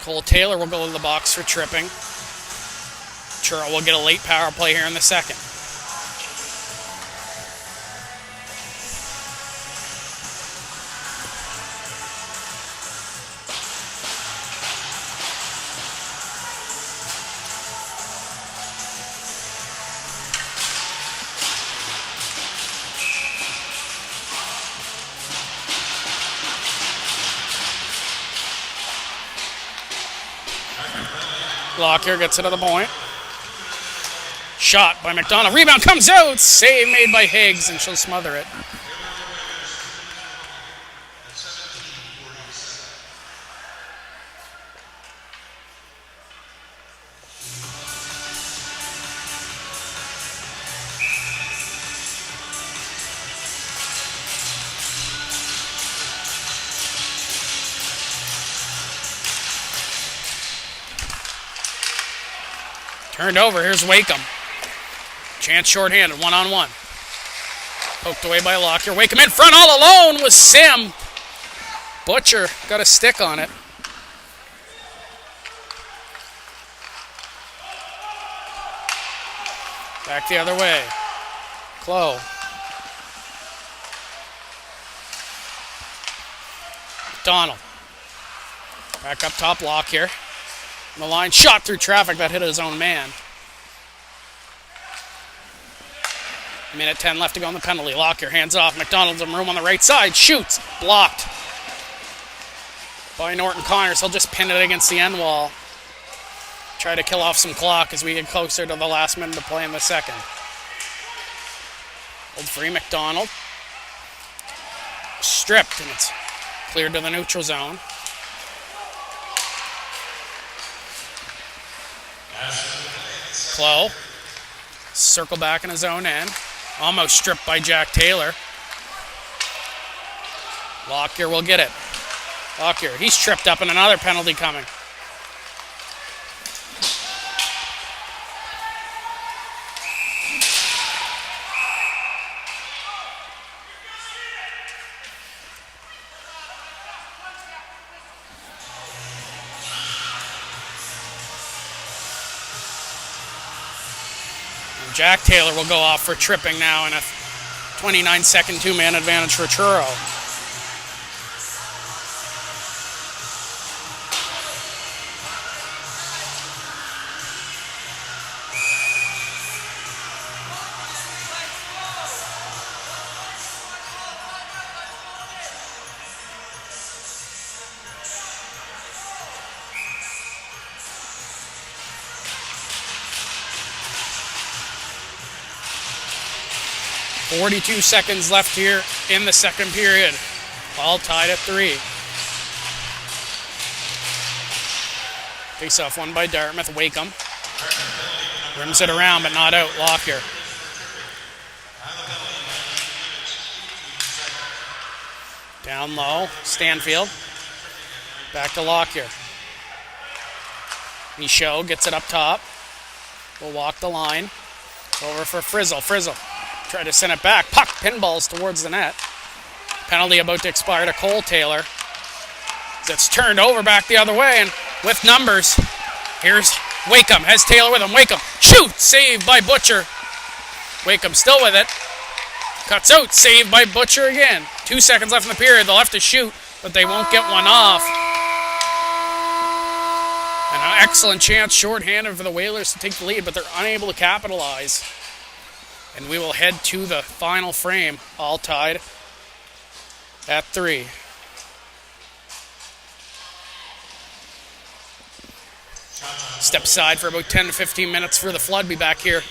Cole Taylor will go to the box for tripping. Truro will get a late power play here in the second. Lockyer gets it to the point. Shot by McDonald. Rebound comes out. Save made by Higgs, and she'll smother it. Turned over. Here's Wakeham. Chance shorthanded, one-on-one. Poked away by Lockyer. Wakeham in front all alone with Sim. Butcher got a stick on it. Back the other way. Clough. McDonald. Back up top, Lockyer. The line shot through traffic that hit his own man. Minute 10 left to go on the penalty. Lockyer hands off. McDonald's in room on the right side. Shoots. Blocked by Norton Connors. He'll just pin it against the end wall. Try to kill off some clock as we get closer to the last minute to play in the second. Hold free. McDonald. Stripped, and it's cleared to the neutral zone. Clough. Circle back in his own end. Almost stripped by Jack Taylor. Lockyer will get it. Lockyer, he's tripped up, and another penalty coming. Jack Taylor will go off for tripping now in a 29-second two-man advantage for Truro. .42 seconds left here in the second period. All tied at 3. Face-off won by Dartmouth. Wakeham rims it around, but not out. Lockyer. Down low. Stanfield. Back to Lockyer. Michaud gets it up top. Will walk the line. Over for Frizzle. Frizzle. Try to send it back. Puck pinballs towards the net. Penalty about to expire to Cole Taylor. It's turned over back the other way, and with numbers, here's Wakeham. Has Taylor with him. Wakeham. Shoot! Saved by Butcher. Wakeham still with it. Cuts out. Saved by Butcher again. 2 seconds left in the period. They'll have to shoot, but they won't get one off. And an excellent chance shorthanded for the Whalers to take the lead, but they're unable to capitalize. And we will head to the final frame, all tied at 3. Step aside for about 10 to 15 minutes for the Flood. Be back here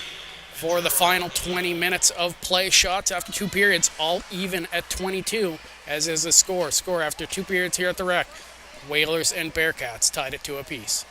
for the final 20 minutes of play. Shots after 2 periods, all even at 22, as is the score. Score after 2 periods here at the Rec. Whalers and Bearcats tied it to apiece.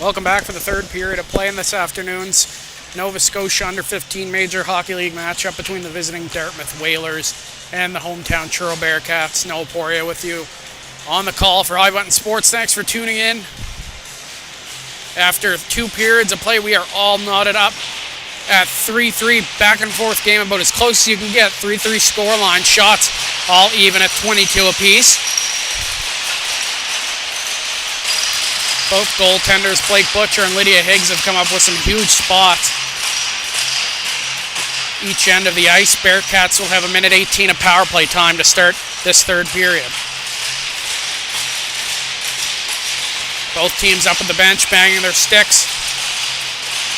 Welcome back for the third period of play in this afternoon's Nova Scotia Under-15 Major Hockey League matchup between the visiting Dartmouth Whalers and the hometown Truro Bearcats. Noah Poirier with you on the call for High Button Sports. Thanks for tuning in. After 2 periods of play, we are all knotted up at 3-3, back and forth game, about as close as you can get. 3-3 scoreline, shots all even at 22 apiece. Both goaltenders, Blake Butcher and Lydia Higgs, have come up with some huge spots each end of the ice. Bearcats will have 1:18 of power play time to start this third period. Both teams up at the bench, banging their sticks.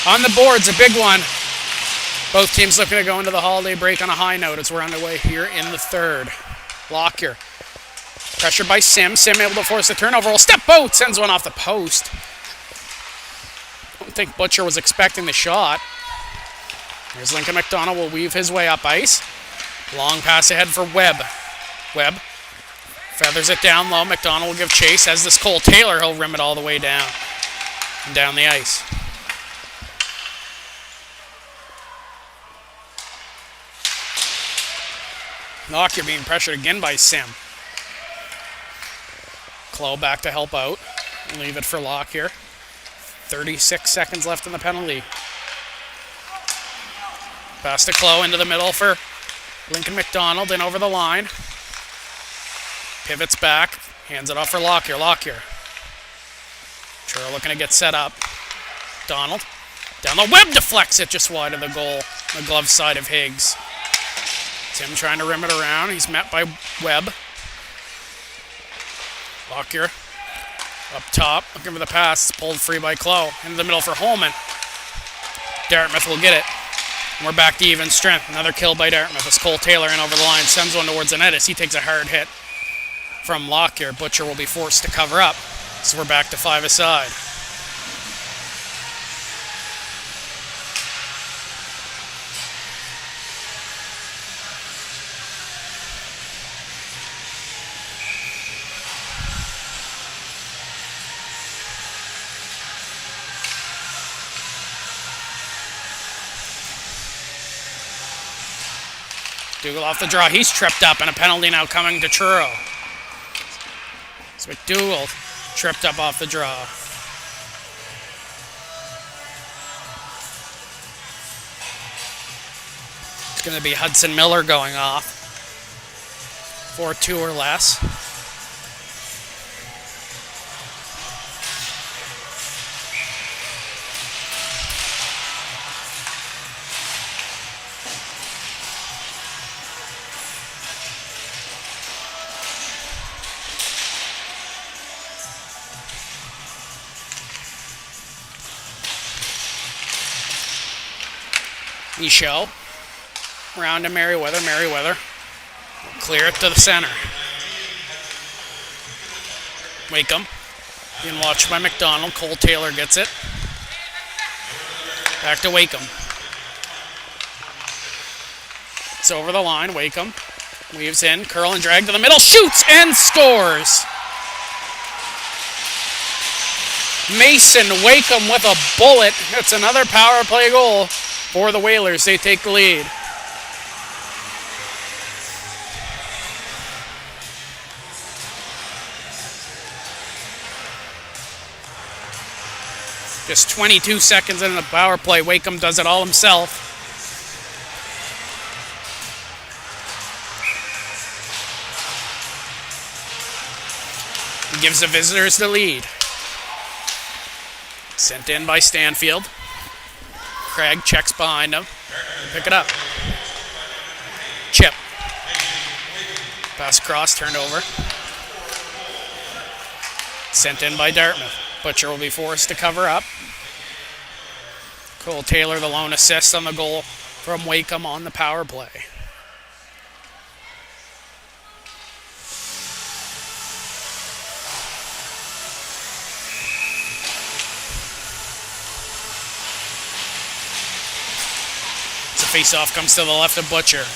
On the boards, a big one. Both teams looking to go into the holiday break on a high note as we're underway here in the third. Lockyer. Pressured by Sim. Sim able to force the turnover. Will step out. Sends one off the post. Don't think Butcher was expecting the shot. Here's Lincoln McDonald. Will weave his way up ice. Long pass ahead for Webb. Webb feathers it down low. McDonald will give chase. As this Cole Taylor, he'll rim it all the way down. And down the ice. Lockyer being pressured again by Sim. Clow back to help out. Leave it for Lockyer. 36 seconds left in the penalty. Pass to Clow into the middle for Lincoln McDonald. In over the line. Pivots back. Hands it off for Lockyer. Lockyer. Truro looking to get set up. Donald. Down the web, deflects it just wide of the goal. The glove side of Higgs. Tim trying to rim it around. He's met by Webb. Lockyer up top, looking for the pass. It's pulled free by Clow. Into the middle for Holman. Dartmouth will get it. And we're back to even strength. Another kill by Dartmouth as Cole Taylor in over the line. Sends one towards the net as he takes a hard hit from Lockyer. Butcher will be forced to cover up. So we're back to 5-a-side. Dougal off the draw. He's tripped up, and a penalty now coming to Truro. So McDougal tripped up off the draw. It's going to be Hudson Miller going off for 2 or less. Michaud. Round to Merriweather. Merriweather will clear it to the center. Wakeham. Being watched by McDonald. Cole Taylor gets it. Back to Wakeham. It's over the line. Wakeham weaves in. Curl and drag to the middle. Shoots and scores. Mason Wakeham with a bullet. It's another power play goal for the Whalers. They take the lead. Just 22 seconds into the power play. Wakeham does it all himself. He gives the visitors the lead. Sent in by Stanfield. Craig checks behind him. Pick it up. Chip. Pass across, turned over. Sent in by Dartmouth. Butcher will be forced to cover up. Cole Taylor, the lone assist on the goal from Wakeham on the power play. Face-off comes to the left of Butcher.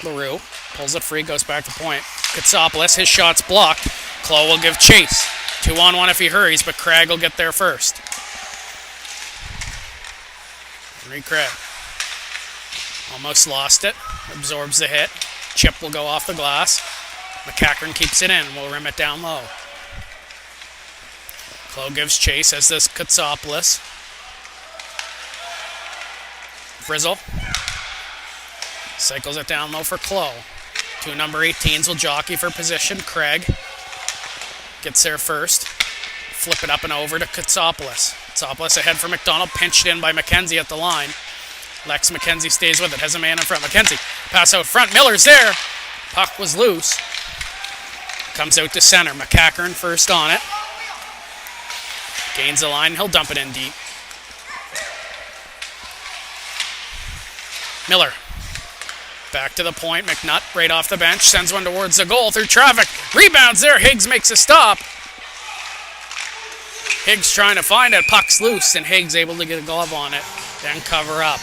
LaRue pulls it free, goes back to point. Katsopoulos, his shot's blocked. Clow will give chase. 2-on-1 if he hurries, but Craig will get there first. Henry Craig. Almost lost it. Absorbs the hit. Chip will go off the glass. McCackern keeps it in. Will rim it down low. Clow gives chase as this Katsopoulos. Frizzle. Cycles it down low for Clow. Two number 18s will jockey for position. Craig gets there first. Flip it up and over to Katsopoulos. Katsopoulos ahead for McDonald. Pinched in by McKenzie at the line. Lex McKenzie stays with it. Has a man in front. McKenzie. Pass out front. Miller's there. Puck was loose. Comes out to center. McCackern first on it. Gains the line. He'll dump it in deep. Miller. Back to the point. McNutt right off the bench. Sends one towards the goal through traffic. Rebounds there. Higgs makes a stop. Higgs trying to find it. Puck's loose, and Higgs able to get a glove on it. Then cover up.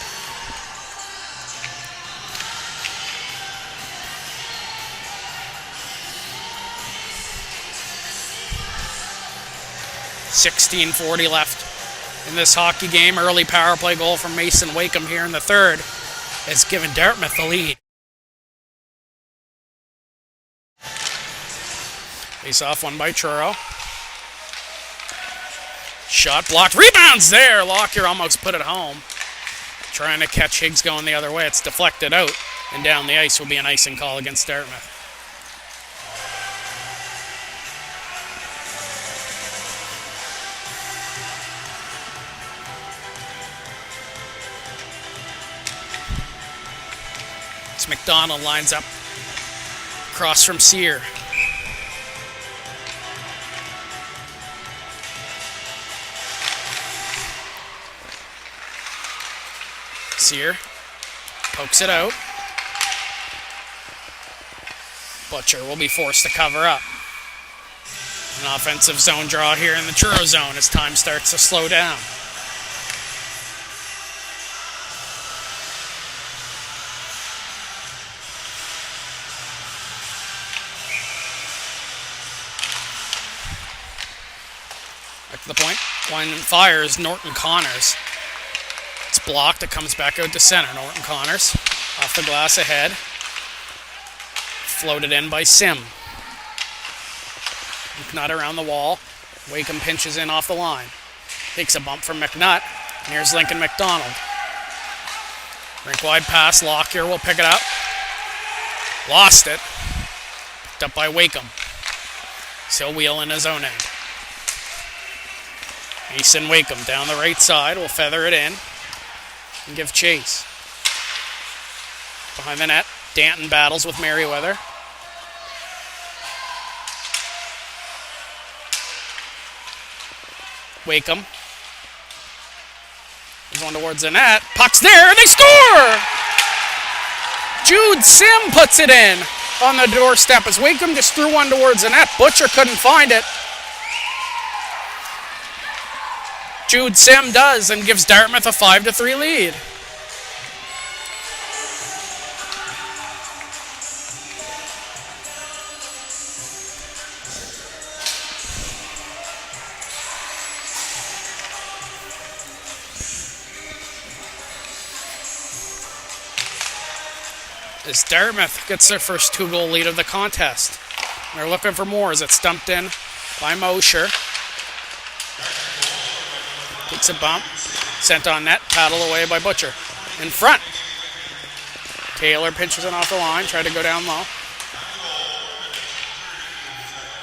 .16:40 left in this hockey game. Early power play goal from Mason Wakeham here in the third has given Dartmouth the lead. Face off one by Truro. Shot blocked. Rebounds there. Lockyer almost put it home. Trying to catch Higgs going the other way. It's deflected out. And down the ice will be an icing call against Dartmouth. McDonald lines up across from Sear. Sear pokes it out. Butcher will be forced to cover up. An offensive zone draw here in the Truro zone as time starts to slow down. Back to the point. One fires Norton Connors. It's blocked. It comes back out to center. Norton Connors off the glass ahead. Floated in by Sim. McNutt around the wall. Wakeham pinches in off the line. Takes a bump from McNutt. Here's Lincoln McDonald. Rink wide pass. Lockyer will pick it up. Lost it. Picked up by Wakeham. He'll wheel in his own end. Mason Wakeham down the right side will feather it in and give chase. Behind the net, Danton battles with Merriweather. Wakeham. There's one towards the net. Puck's there, and they score! Jude Sim puts it in on the doorstep as Wakeham just threw one towards the net. Butcher couldn't find it. Jude Sim does and gives Dartmouth a 5-3 lead. As Dartmouth gets their first 2-goal lead of the contest. They're looking for more as it's dumped in by Mosher. Takes a bump. Sent on net. Paddle away by Butcher. In front. Taylor pinches it off the line. Tried to go down low.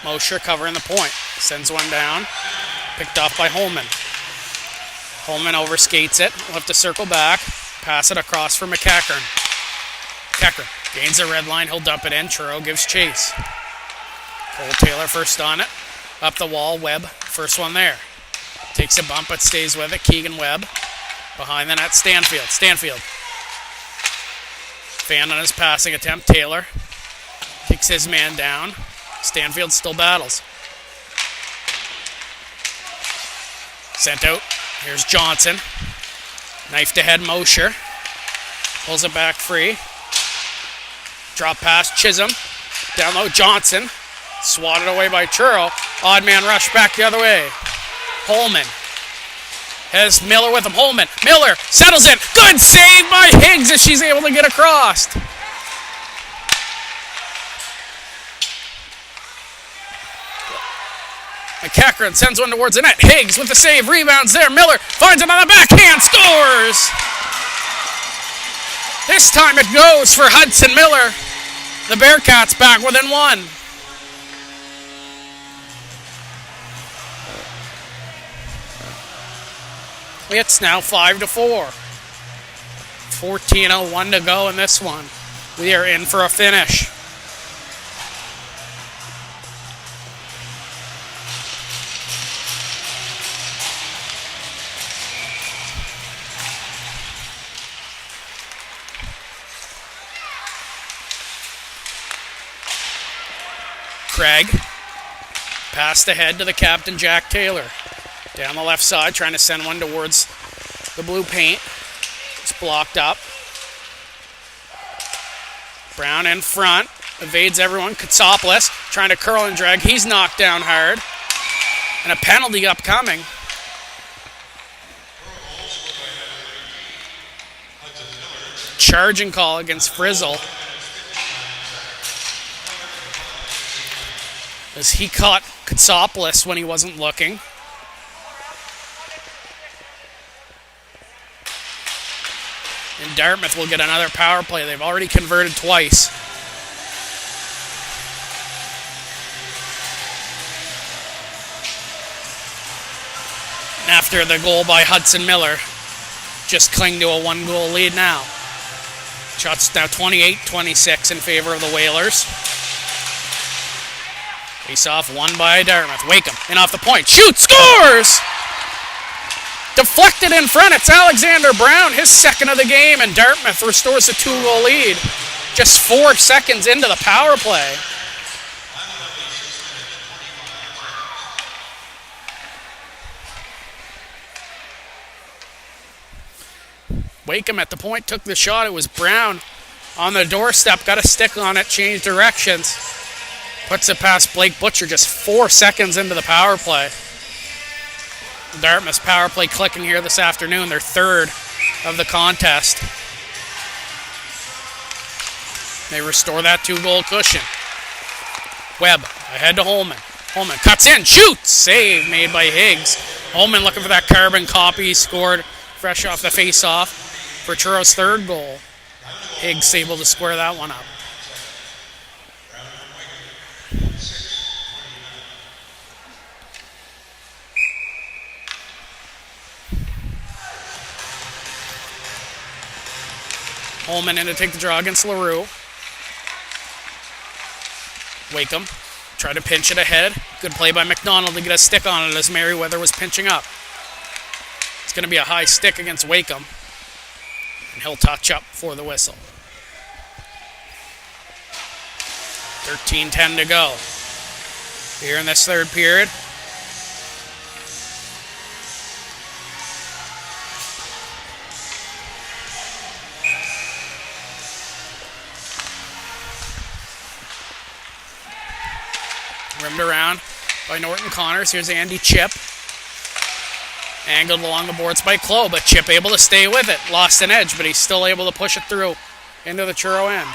Mosher covering the point. Sends one down. Picked off by Holman. Holman overskates it. We'll have to circle back. Pass it across for McCackern. McCackern gains the red line. He'll dump it in. Truro gives chase. Cole Taylor first on it. Up the wall. Webb. First one there. Takes a bump, but stays with it. Keegan Webb. Behind the net, Stanfield. Fan on his passing attempt. Taylor kicks his man down. Stanfield still battles. Sent out. Here's Johnson. Knife to head Mosher. Pulls it back free. Drop pass Chisholm. Down low Johnson. Swatted away by Truro. Odd man rush back the other way. Holman has Miller with him. Holman. Miller settles it. Good save by Higgs as she's able to get across. McEachran sends one towards the net. Higgs with the save. Rebounds there. Miller finds it on the backhand. Scores! This time it goes for Hudson Miller. The Bearcats back within one. It's now 5-4. 14:01 to go in this one. We are in for a finish. Craig passed ahead to the captain, Jack Taylor. Down the left side, trying to send one towards the blue paint. It's blocked up. Brown in front, evades everyone. Katsopoulos trying to curl and drag. He's knocked down hard. And a penalty upcoming. Charging call against Frizzle. As he caught Katsopoulos when he wasn't looking. And Dartmouth will get another power play. They've already converted twice. And after the goal by Hudson Miller, just cling to a one-goal lead now. Shots now 28-26 in favor of the Whalers. Face-off won by Dartmouth. Wakeham in off the point. Shoot! Scores! Deflected in front. It's Alexander Brown, his second of the game, and Dartmouth restores a 2-goal lead. Just 4 seconds into the power play. Wakeham at the point took the shot. It was Brown on the doorstep. Got a stick on it. Changed directions. Puts it past Blake Butcher just 4 seconds into the power play. Dartmouth's power play clicking here this afternoon. Their third of the contest. They restore that 2-goal cushion. Webb ahead to Holman. Holman cuts in, shoots! Save made by Higgs. Holman looking for that carbon copy. He scored fresh off the face-off for Truro's third goal. Higgs able to square that one up. Holman in to take the draw against LaRue. Wakeham tried to pinch it ahead. Good play by McDonald to get a stick on it as Merriweather was pinching up. It's going to be a high stick against Wakeham. And he'll touch up for the whistle. 13:10 to go. Here in this third period. Rimmed around by Norton Connors. Here's Andy Chip. Angled along the boards by Clough, but Chip able to stay with it. Lost an edge, but he's still able to push it through into the Truro end.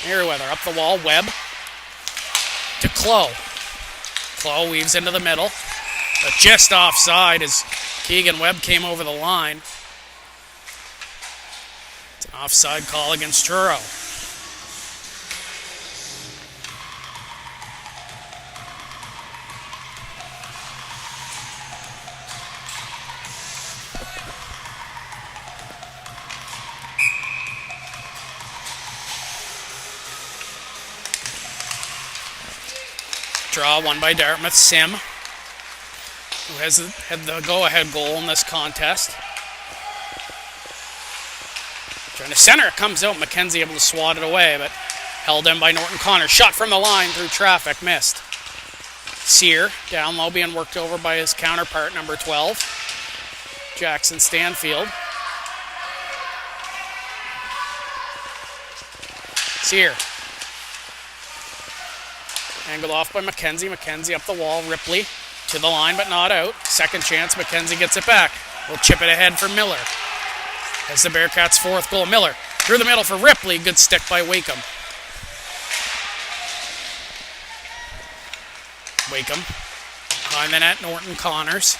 Merriweather up the wall. Webb to Clough. Clough weaves into the middle, but just offside as Keegan Webb came over the line. It's an offside call against Truro. Draw won by Dartmouth. Sim, who has had the go-ahead goal in this contest. Trying to center, it comes out. McKenzie able to swat it away, but held in by Norton Connors. Shot from the line through traffic, missed. Sear down low, being worked over by his counterpart, number 12, Jackson Stanfield. Sear. Angled off by McKenzie. McKenzie up the wall. Ripley to the line, but not out. Second chance. McKenzie gets it back. Will chip it ahead for Miller. As the Bearcats' fourth goal. Miller through the middle for Ripley. Good stick by Wakeham. Wakeham behind the net. Norton Connors.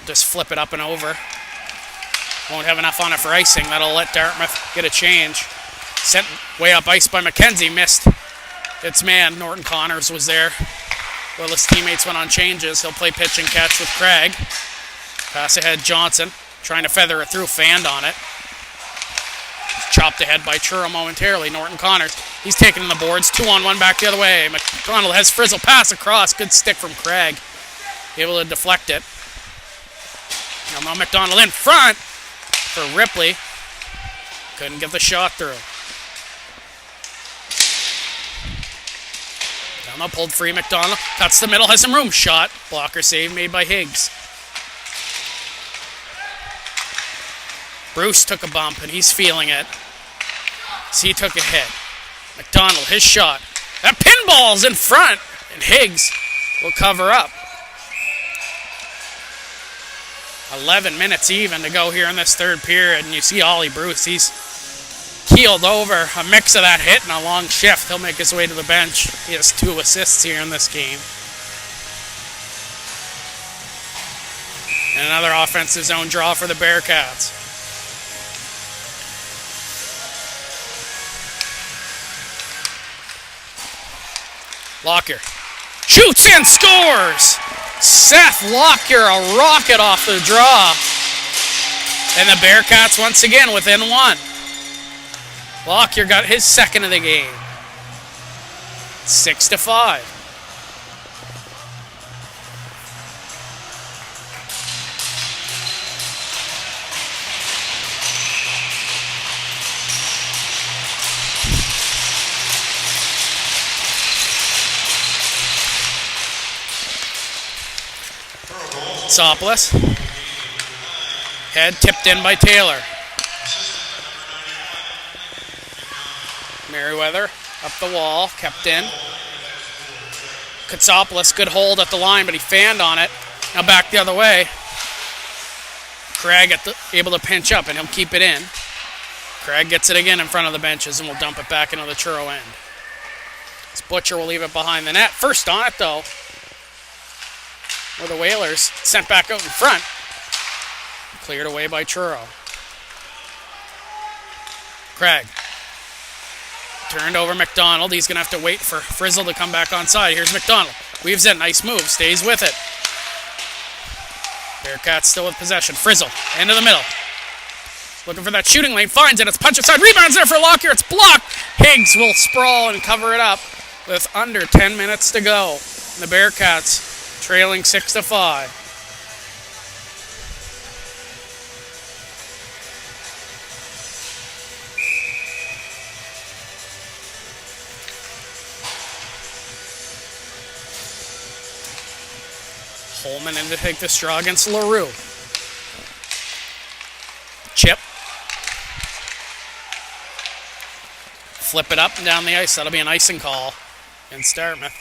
Just flip it up and over. Won't have enough on it for icing. That'll let Dartmouth get a change. Sent way up ice by McKenzie. Missed its man. Norton Connors was there. While his teammates went on changes. He'll play pitch and catch with Craig. Pass ahead Johnson. Trying to feather it through. Fanned on it. Chopped ahead by Truro momentarily. Norton Connors. He's taking the boards. 2-on-1 back the other way. McDonald has Frizzle. Pass across. Good stick from Craig. Able to deflect it. Now McDonald in front for Ripley. Couldn't get the shot through. Now pulled free. McDonald cuts the middle. Has some room. Shot. Blocker save made by Higgs. Bruce took a bump, and he's feeling it. So he took a hit. McDonald, his shot. That pinball's in front, and Higgs will cover up. 11 minutes even to go here in this third period, and you see Ollie Bruce. He's keeled over a mix of that hit and a long shift. He'll make his way to the bench. He has 2 assists here in this game. And another offensive zone draw for the Bearcats. Lockyer shoots and scores! Seth Lockyer, a rocket off the draw. And the Bearcats once again within 1. Lockyer got his second of the game. 6-5. Soplis. Head tipped in by Taylor. Merriweather up the wall, kept in. Katsopoulos, good hold at the line, but he fanned on it. Now back the other way. Craig able to pinch up, and he'll keep it in. Craig gets it again in front of the benches, and will dump it back into the Truro end. This Butcher will leave it behind the net. First on it, though. Or the Whalers sent back out in front. Cleared away by Truro. Craig. Turned over McDonald. He's going to have to wait for Frizzle to come back on side. Here's McDonald. Weaves in. Nice move. Stays with it. Bearcats still with possession. Frizzle. Into the middle. Looking for that shooting lane. Finds it. It's punch aside. Rebounds there for Lockyer. It's blocked. Higgs will sprawl and cover it up with under 10 minutes to go. And the Bearcats trailing 6-5. Holman in to take this draw against LaRue. Chip. Flip it up and down the ice. That'll be an icing call in Dartmouth.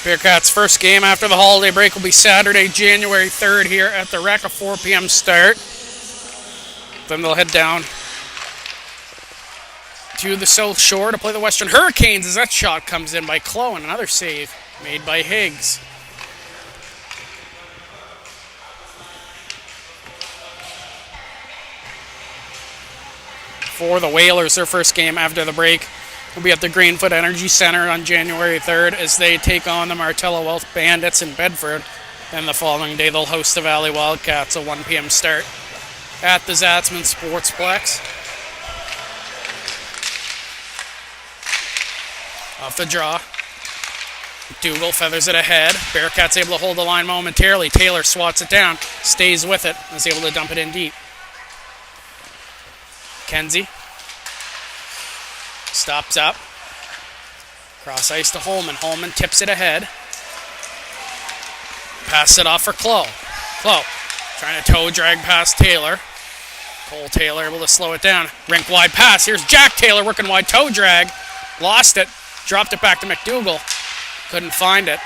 Bearcats' first game after the holiday break will be Saturday, January 3rd here at the Rec, a 4 p.m. start. Then they'll head down to the South Shore to play the Western Hurricanes as that shot comes in by Clough and another save made by Higgs. For the Whalers, their first game after the break will be at the Greenfoot Energy Center on January 3rd as they take on the Martello Wealth Bandits in Bedford. Then the following day they'll host the Valley Wildcats, a 1 p.m. start at the Zatzman Sportsplex. Off the draw. Dougal feathers it ahead. Bearcats able to hold the line momentarily. Taylor swats it down, stays with it, and is able to dump it in deep. Kenzie stops up. Cross ice to Holman. Holman tips it ahead. Pass it off for Clough. Clough trying to toe drag past Taylor. Cole Taylor able to slow it down. Rink wide pass. Here's Jack Taylor working wide toe drag. Lost it. Dropped it back to McDougall. Couldn't find it.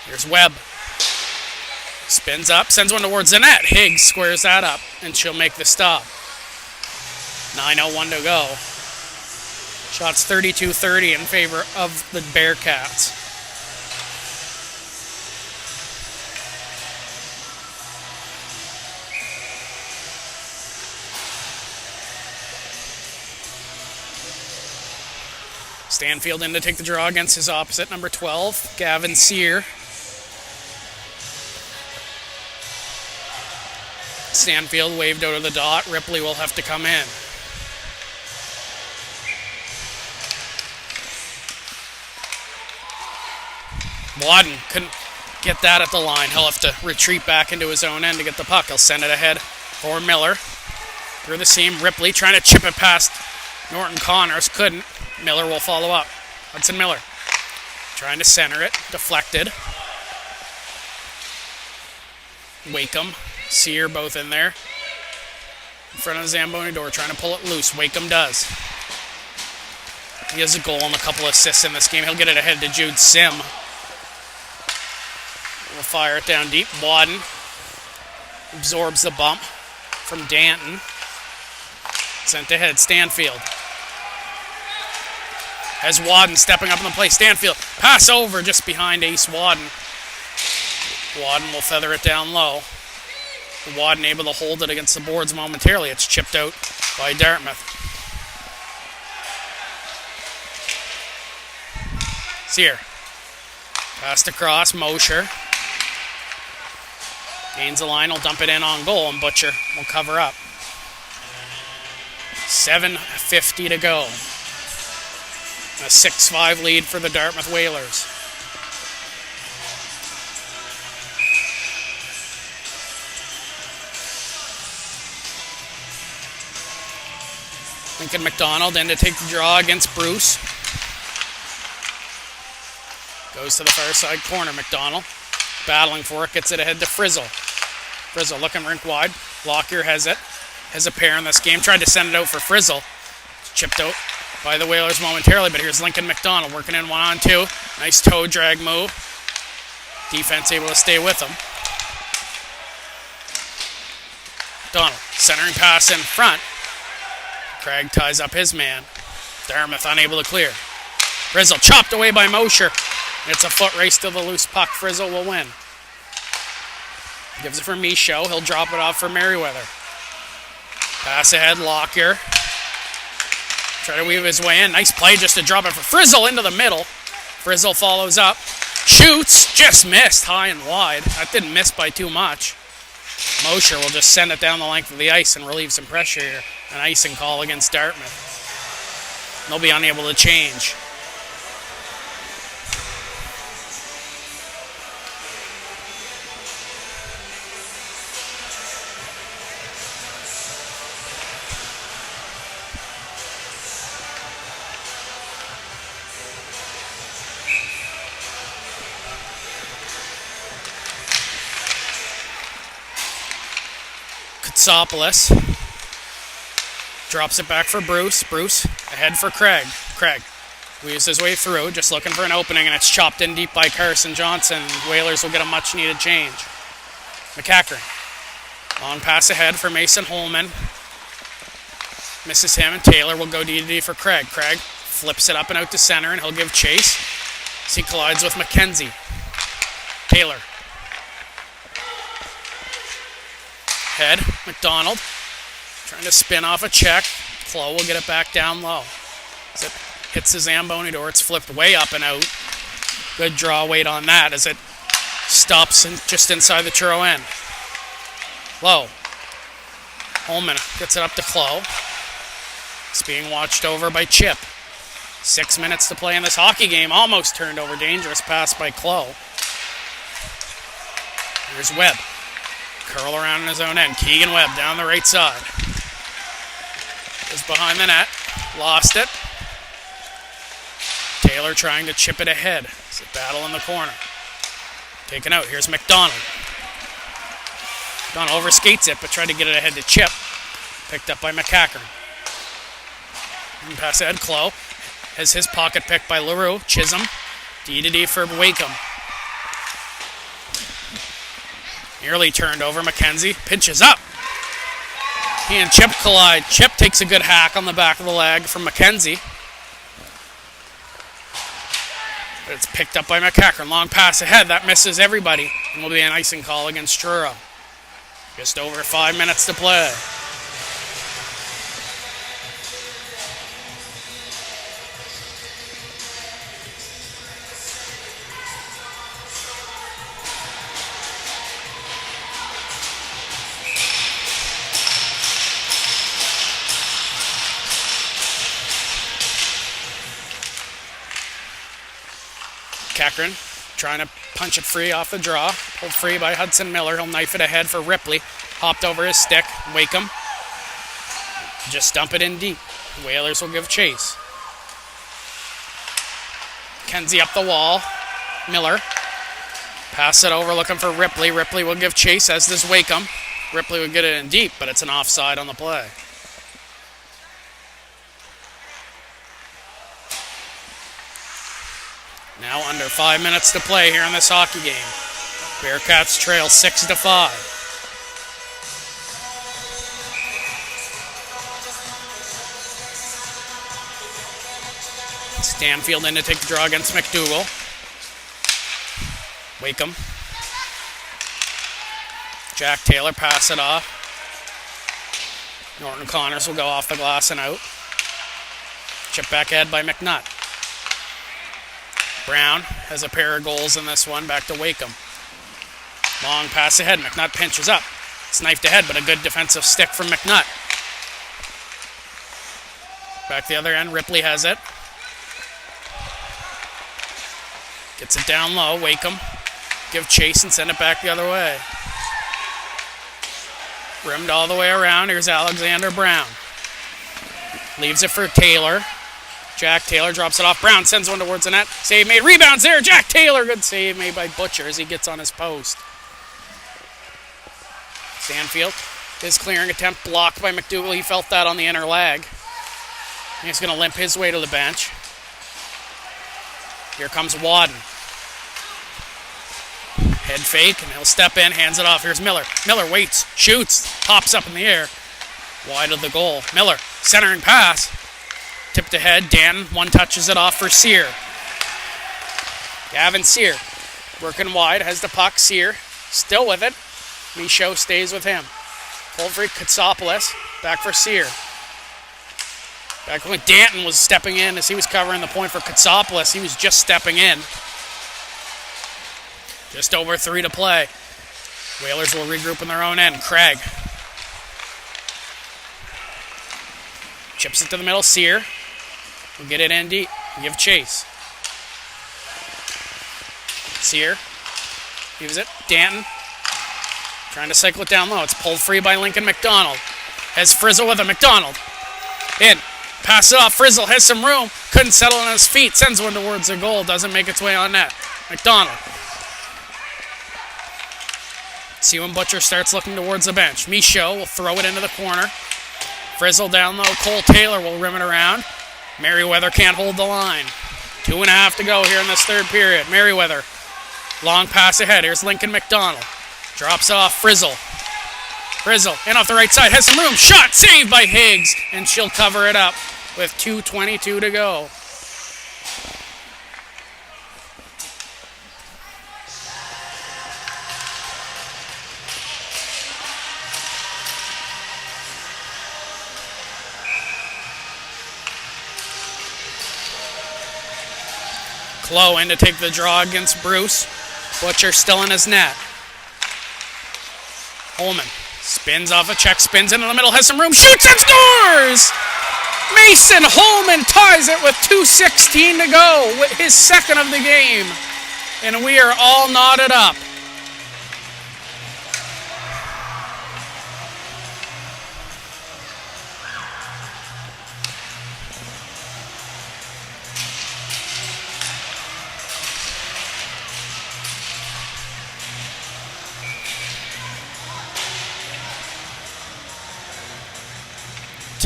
Here's Webb. Spins up. Sends one towards the net. Higgs squares that up. And she'll make the stop. 9:01 to go. Shots 32-30 in favor of the Bearcats. Stanfield in to take the draw against his opposite, number 12, Gavin Sear. Stanfield waved out of the dot. Ripley will have to come in. Wadden couldn't get that at the line. He'll have to retreat back into his own end to get the puck. He'll send it ahead for Miller. Through the seam, Ripley trying to chip it past Norton Connors. Couldn't. Miller will follow up. Hudson Miller trying to center it. Deflected. Wakeham, Sear both in there. In front of the Zamboni door, trying to pull it loose. Wakeham does. He has a goal and a couple assists in this game. He'll get it ahead to Jude Sim. We'll fire it down deep. Wadden absorbs the bump from Danton. Sent ahead, Stanfield. As Wadden stepping up in the play. Stanfield, pass over just behind Ace Wadden. Wadden will feather it down low. Wadden able to hold it against the boards momentarily. It's chipped out by Dartmouth. Sear. Passed across, Mosher. Gains the line, will dump it in on goal, and Butcher will cover up. 7:50 to go. A 6-5 lead for the Dartmouth Whalers. Lincoln McDonald in to take the draw against Bruce. Goes to the far side corner. McDonald battling for it, gets it ahead to Frizzle. Frizzle looking rink wide. Lockyer has it. Has a pair in this game. Tried to send it out for Frizzle. It's chipped out by the Whalers momentarily, but here's Lincoln McDonald working in 1-on-2. Nice toe drag move. Defense able to stay with him. McDonald centering pass in front. Craig ties up his man. Dartmouth unable to clear. Frizzle chopped away by Mosher. It's a foot race to the loose puck. Frizzle will win. Gives it for Michaud. He'll drop it off for Merriweather. Pass ahead, Lockyer. Try to weave his way in. Nice play just to drop it for Frizzle into the middle. Frizzle follows up. Shoots. Just missed high and wide. That didn't miss by too much. Mosher will just send it down the length of the ice and relieve some pressure here. An icing call against Dartmouth. They'll be unable to change. Katsopoulos drops it back for Bruce. Bruce ahead for Craig. Craig weaves his way through, just looking for an opening, and it's chopped in deep by Carson Johnson. Whalers will get a much-needed change. McCackern. Long pass ahead for Mason Holman. Misses him, and Taylor will go D-to-D for Craig. Craig flips it up and out to center, and he'll give chase as he collides with McKenzie. Taylor. Head, McDonald. Trying to spin off a check. Clough will get it back down low. As it hits the Zamboni door, it's flipped way up and out. Good draw weight on that as it stops just inside the Truro end. Low. Holman gets it up to Clough. It's being watched over by Chip. 6 minutes to play in this hockey game. Almost turned over. Dangerous pass by Clough. Here's Webb. Curl around in his own end. Keegan Webb down the right side. Is behind the net. Lost it. Taylor trying to chip it ahead. It's a battle in the corner. Taken out. Here's McDonald. McDonald overskates it, but tried to get it ahead to Chip. Picked up by McCackern. And pass ahead. Clough has his pocket picked by LaRue. Chisholm. D-to-D for Wakeham. Nearly turned over. McKenzie pinches up. He and Chip collide. Chip takes a good hack on the back of the leg from McKenzie. But it's picked up by McCackern. Long pass ahead. That misses everybody. And will be an icing call against Truro. Just over 5 minutes to play. McCackern trying to punch it free off the draw. Pulled free by Hudson Miller. He'll knife it ahead for Ripley. Hopped over his stick. Wakeham. Just dump it in deep. Whalers will give chase. Kenzie up the wall. Miller. Pass it over looking for Ripley. Ripley will give chase, as does Wakeham. Ripley would get it in deep, but it's an offside on the play. Now under 5 minutes to play here in this hockey game. Bearcats trail 6-5. Stanfield in to take the draw against McDougall. Wakeham. Jack Taylor pass it off. Norton Connors will go off the glass and out. Chip back ahead by McNutt. Brown has a pair of goals in this one. Back to Wakeham. Long pass ahead. McNutt pinches up. It's knifed ahead, but a good defensive stick from McNutt. Back the other end. Ripley has it. Gets it down low. Wakeham. Give chase and send it back the other way. Rimmed all the way around. Here's Alexander Brown. Leaves it for Taylor. Jack Taylor drops it off. Brown sends one towards the net. Save made. Rebounds there. Jack Taylor. Good save made by Butcher as he gets on his post. Stanfield. His clearing attempt blocked by McDougall. He felt that on the inner leg. He's going to limp his way to the bench. Here comes Wadden. Head fake, and he'll step in, hands it off. Here's Miller. Miller waits, shoots, hops up in the air. Wide of the goal. Miller, centering pass. Tipped ahead. Danton one-touches it off for Sear. Gavin Sear working wide, has the puck. Sear still with it. Michaud stays with him. Pulled for Katsopoulos. Back for Sear. Back when Danton was stepping in as he was covering the point for Katsopoulos. He was just stepping in. Just over 3 to play. Whalers will regroup in their own end. Craig. Chips it to the middle. Sear will get it in deep. Give chase. Sear. Gives it. Danton. Trying to cycle it down low. It's pulled free by Lincoln McDonald. Has Frizzle with a McDonald. In. Pass it off. Frizzle has some room. Couldn't settle on his feet. Sends one towards the goal. Doesn't make its way on net. McDonald. See when Butcher starts looking towards the bench. Michaud will throw it into the corner. Frizzle down low. Cole Taylor will rim it around. Merriweather can't hold the line. 2.5 to go here in this third period. Merriweather. Long pass ahead. Here's Lincoln McDonald. Drops it off. Frizzle. Frizzle in off the right side. Has some room. Shot saved by Higgs. And she'll cover it up with 2:22 to go. Clough in to take the draw against Bruce. Butcher still in his net. Holman spins off a check, spins into the middle, has some room, shoots and scores! Mason Holman ties it with 2:16 to go, with his second of the game. And we are all knotted up.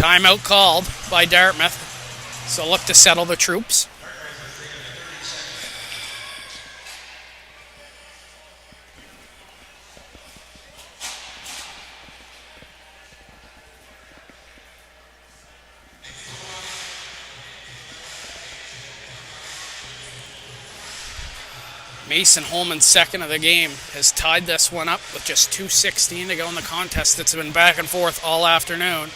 Timeout called by Dartmouth. So look to settle the troops. Mason Holman's second of the game has tied this one up with just 2:16 to go in the contest that's been back and forth all afternoon.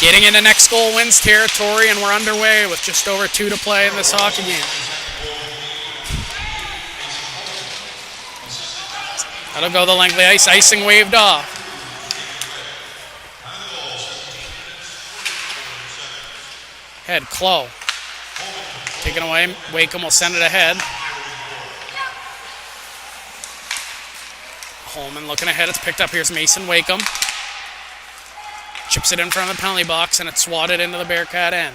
Getting into next goal wins territory, and we're underway with just over 2 to play in this hockey game. That'll go the length of the ice. Icing waved off. Head, Clow. Taken away. Wakeham will send it ahead. Holman looking ahead. It's picked up. Here's Mason Wakeham. Chips it in front of the penalty box, and it's swatted into the Bearcat end.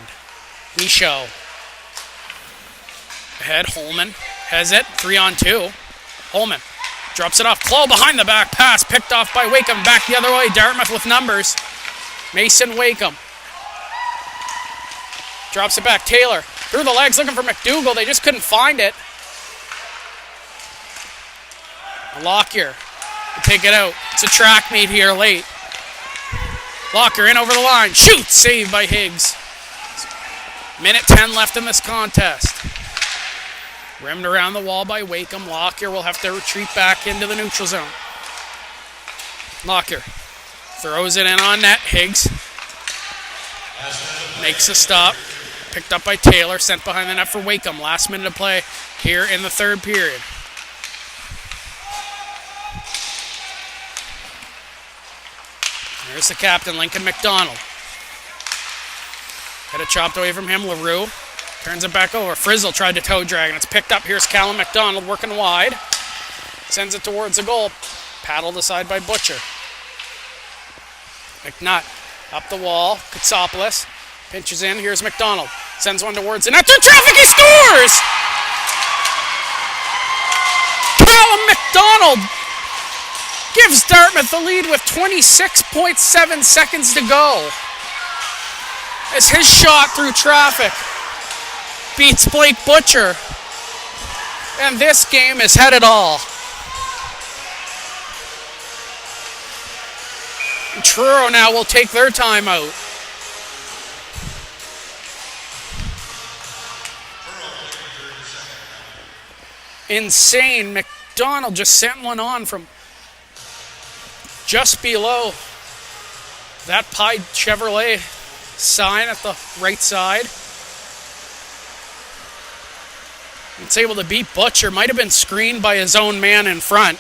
Michaud. Ahead, Holman has it. 3-on-2. Holman drops it off. Clow behind the back pass. Picked off by Wakeham. Back the other way. Dartmouth with numbers. Mason Wakeham. Drops it back. Taylor through the legs looking for McDougall. They just couldn't find it. Lockyer will take it out. It's a track meet here late. Locker in over the line. Shoot! Saved by Higgs. Minute 10 left in this contest. Rimmed around the wall by Wakeham. Lockyer will have to retreat back into the neutral zone. Lockyer throws it in on net. Higgs makes a stop. Picked up by Taylor. Sent behind the net for Wakeham. Last minute of play here in the third period. There's the captain, Lincoln McDonald. Had it chopped away from him. LaRue turns it back over. Frizzle tried to toe drag, and it's picked up. Here's Callum McDonald working wide. Sends it towards the goal. Paddled aside by Butcher. McNutt up the wall. Katsopoulos pinches in. Here's McDonald. Sends one towards the net. Through traffic, he scores! Callum McDonald gives Dartmouth the lead with 26.7 seconds to go. As his shot through traffic beats Blake Butcher. And this game has had it all. And Truro now will take their timeout. Insane. McDonald just sent one on from just below that Pied Chevrolet sign at the right side. It's able to beat Butcher. Might have been screened by his own man in front.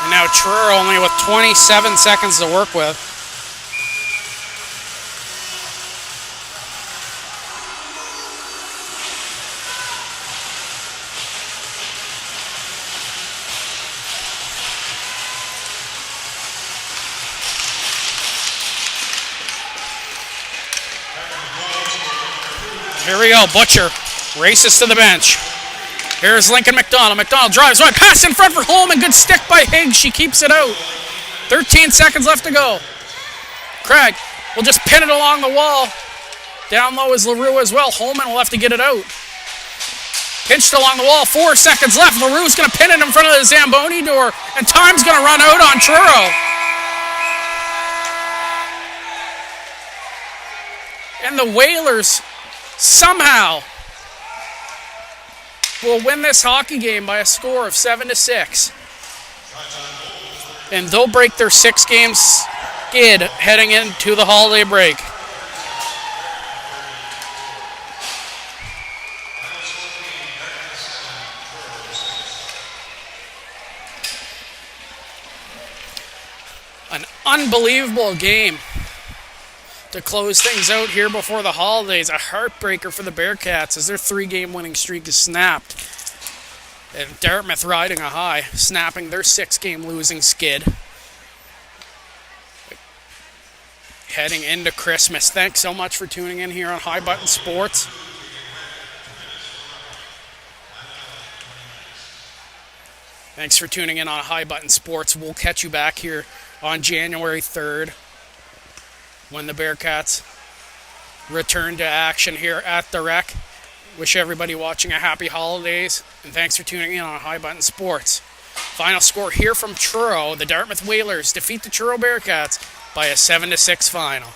And now Truro only with 27 seconds to work with. Here we go. Butcher races to the bench. Here's Lincoln McDonald. McDonald drives right. Pass in front for Holman. Good stick by Higgs. She keeps it out. 13 seconds left to go. Craig will just pin it along the wall. Down low is LaRue as well. Holman will have to get it out. Pinched along the wall. 4 seconds left. LaRue's going to pin it in front of the Zamboni door. And time's going to run out on Truro. And the Whalers somehow will win this hockey game by a score of 7-6. And they'll break their 6-game skid heading into the holiday break. An unbelievable game To close things out here before the holidays, a heartbreaker for the Bearcats as their 3-game winning streak is snapped. And Dartmouth riding a high, snapping their 6-game losing skid. Heading into Christmas. Thanks so much for tuning in here on High Button Sports. Thanks for tuning in on High Button Sports. We'll catch you back here on January 3rd when the Bearcats return to action here at the Rec. Wish everybody watching a happy holidays, and thanks for tuning in on High Button Sports. Final score here from Truro. The Dartmouth Whalers defeat the Truro Bearcats by a 7-6 final.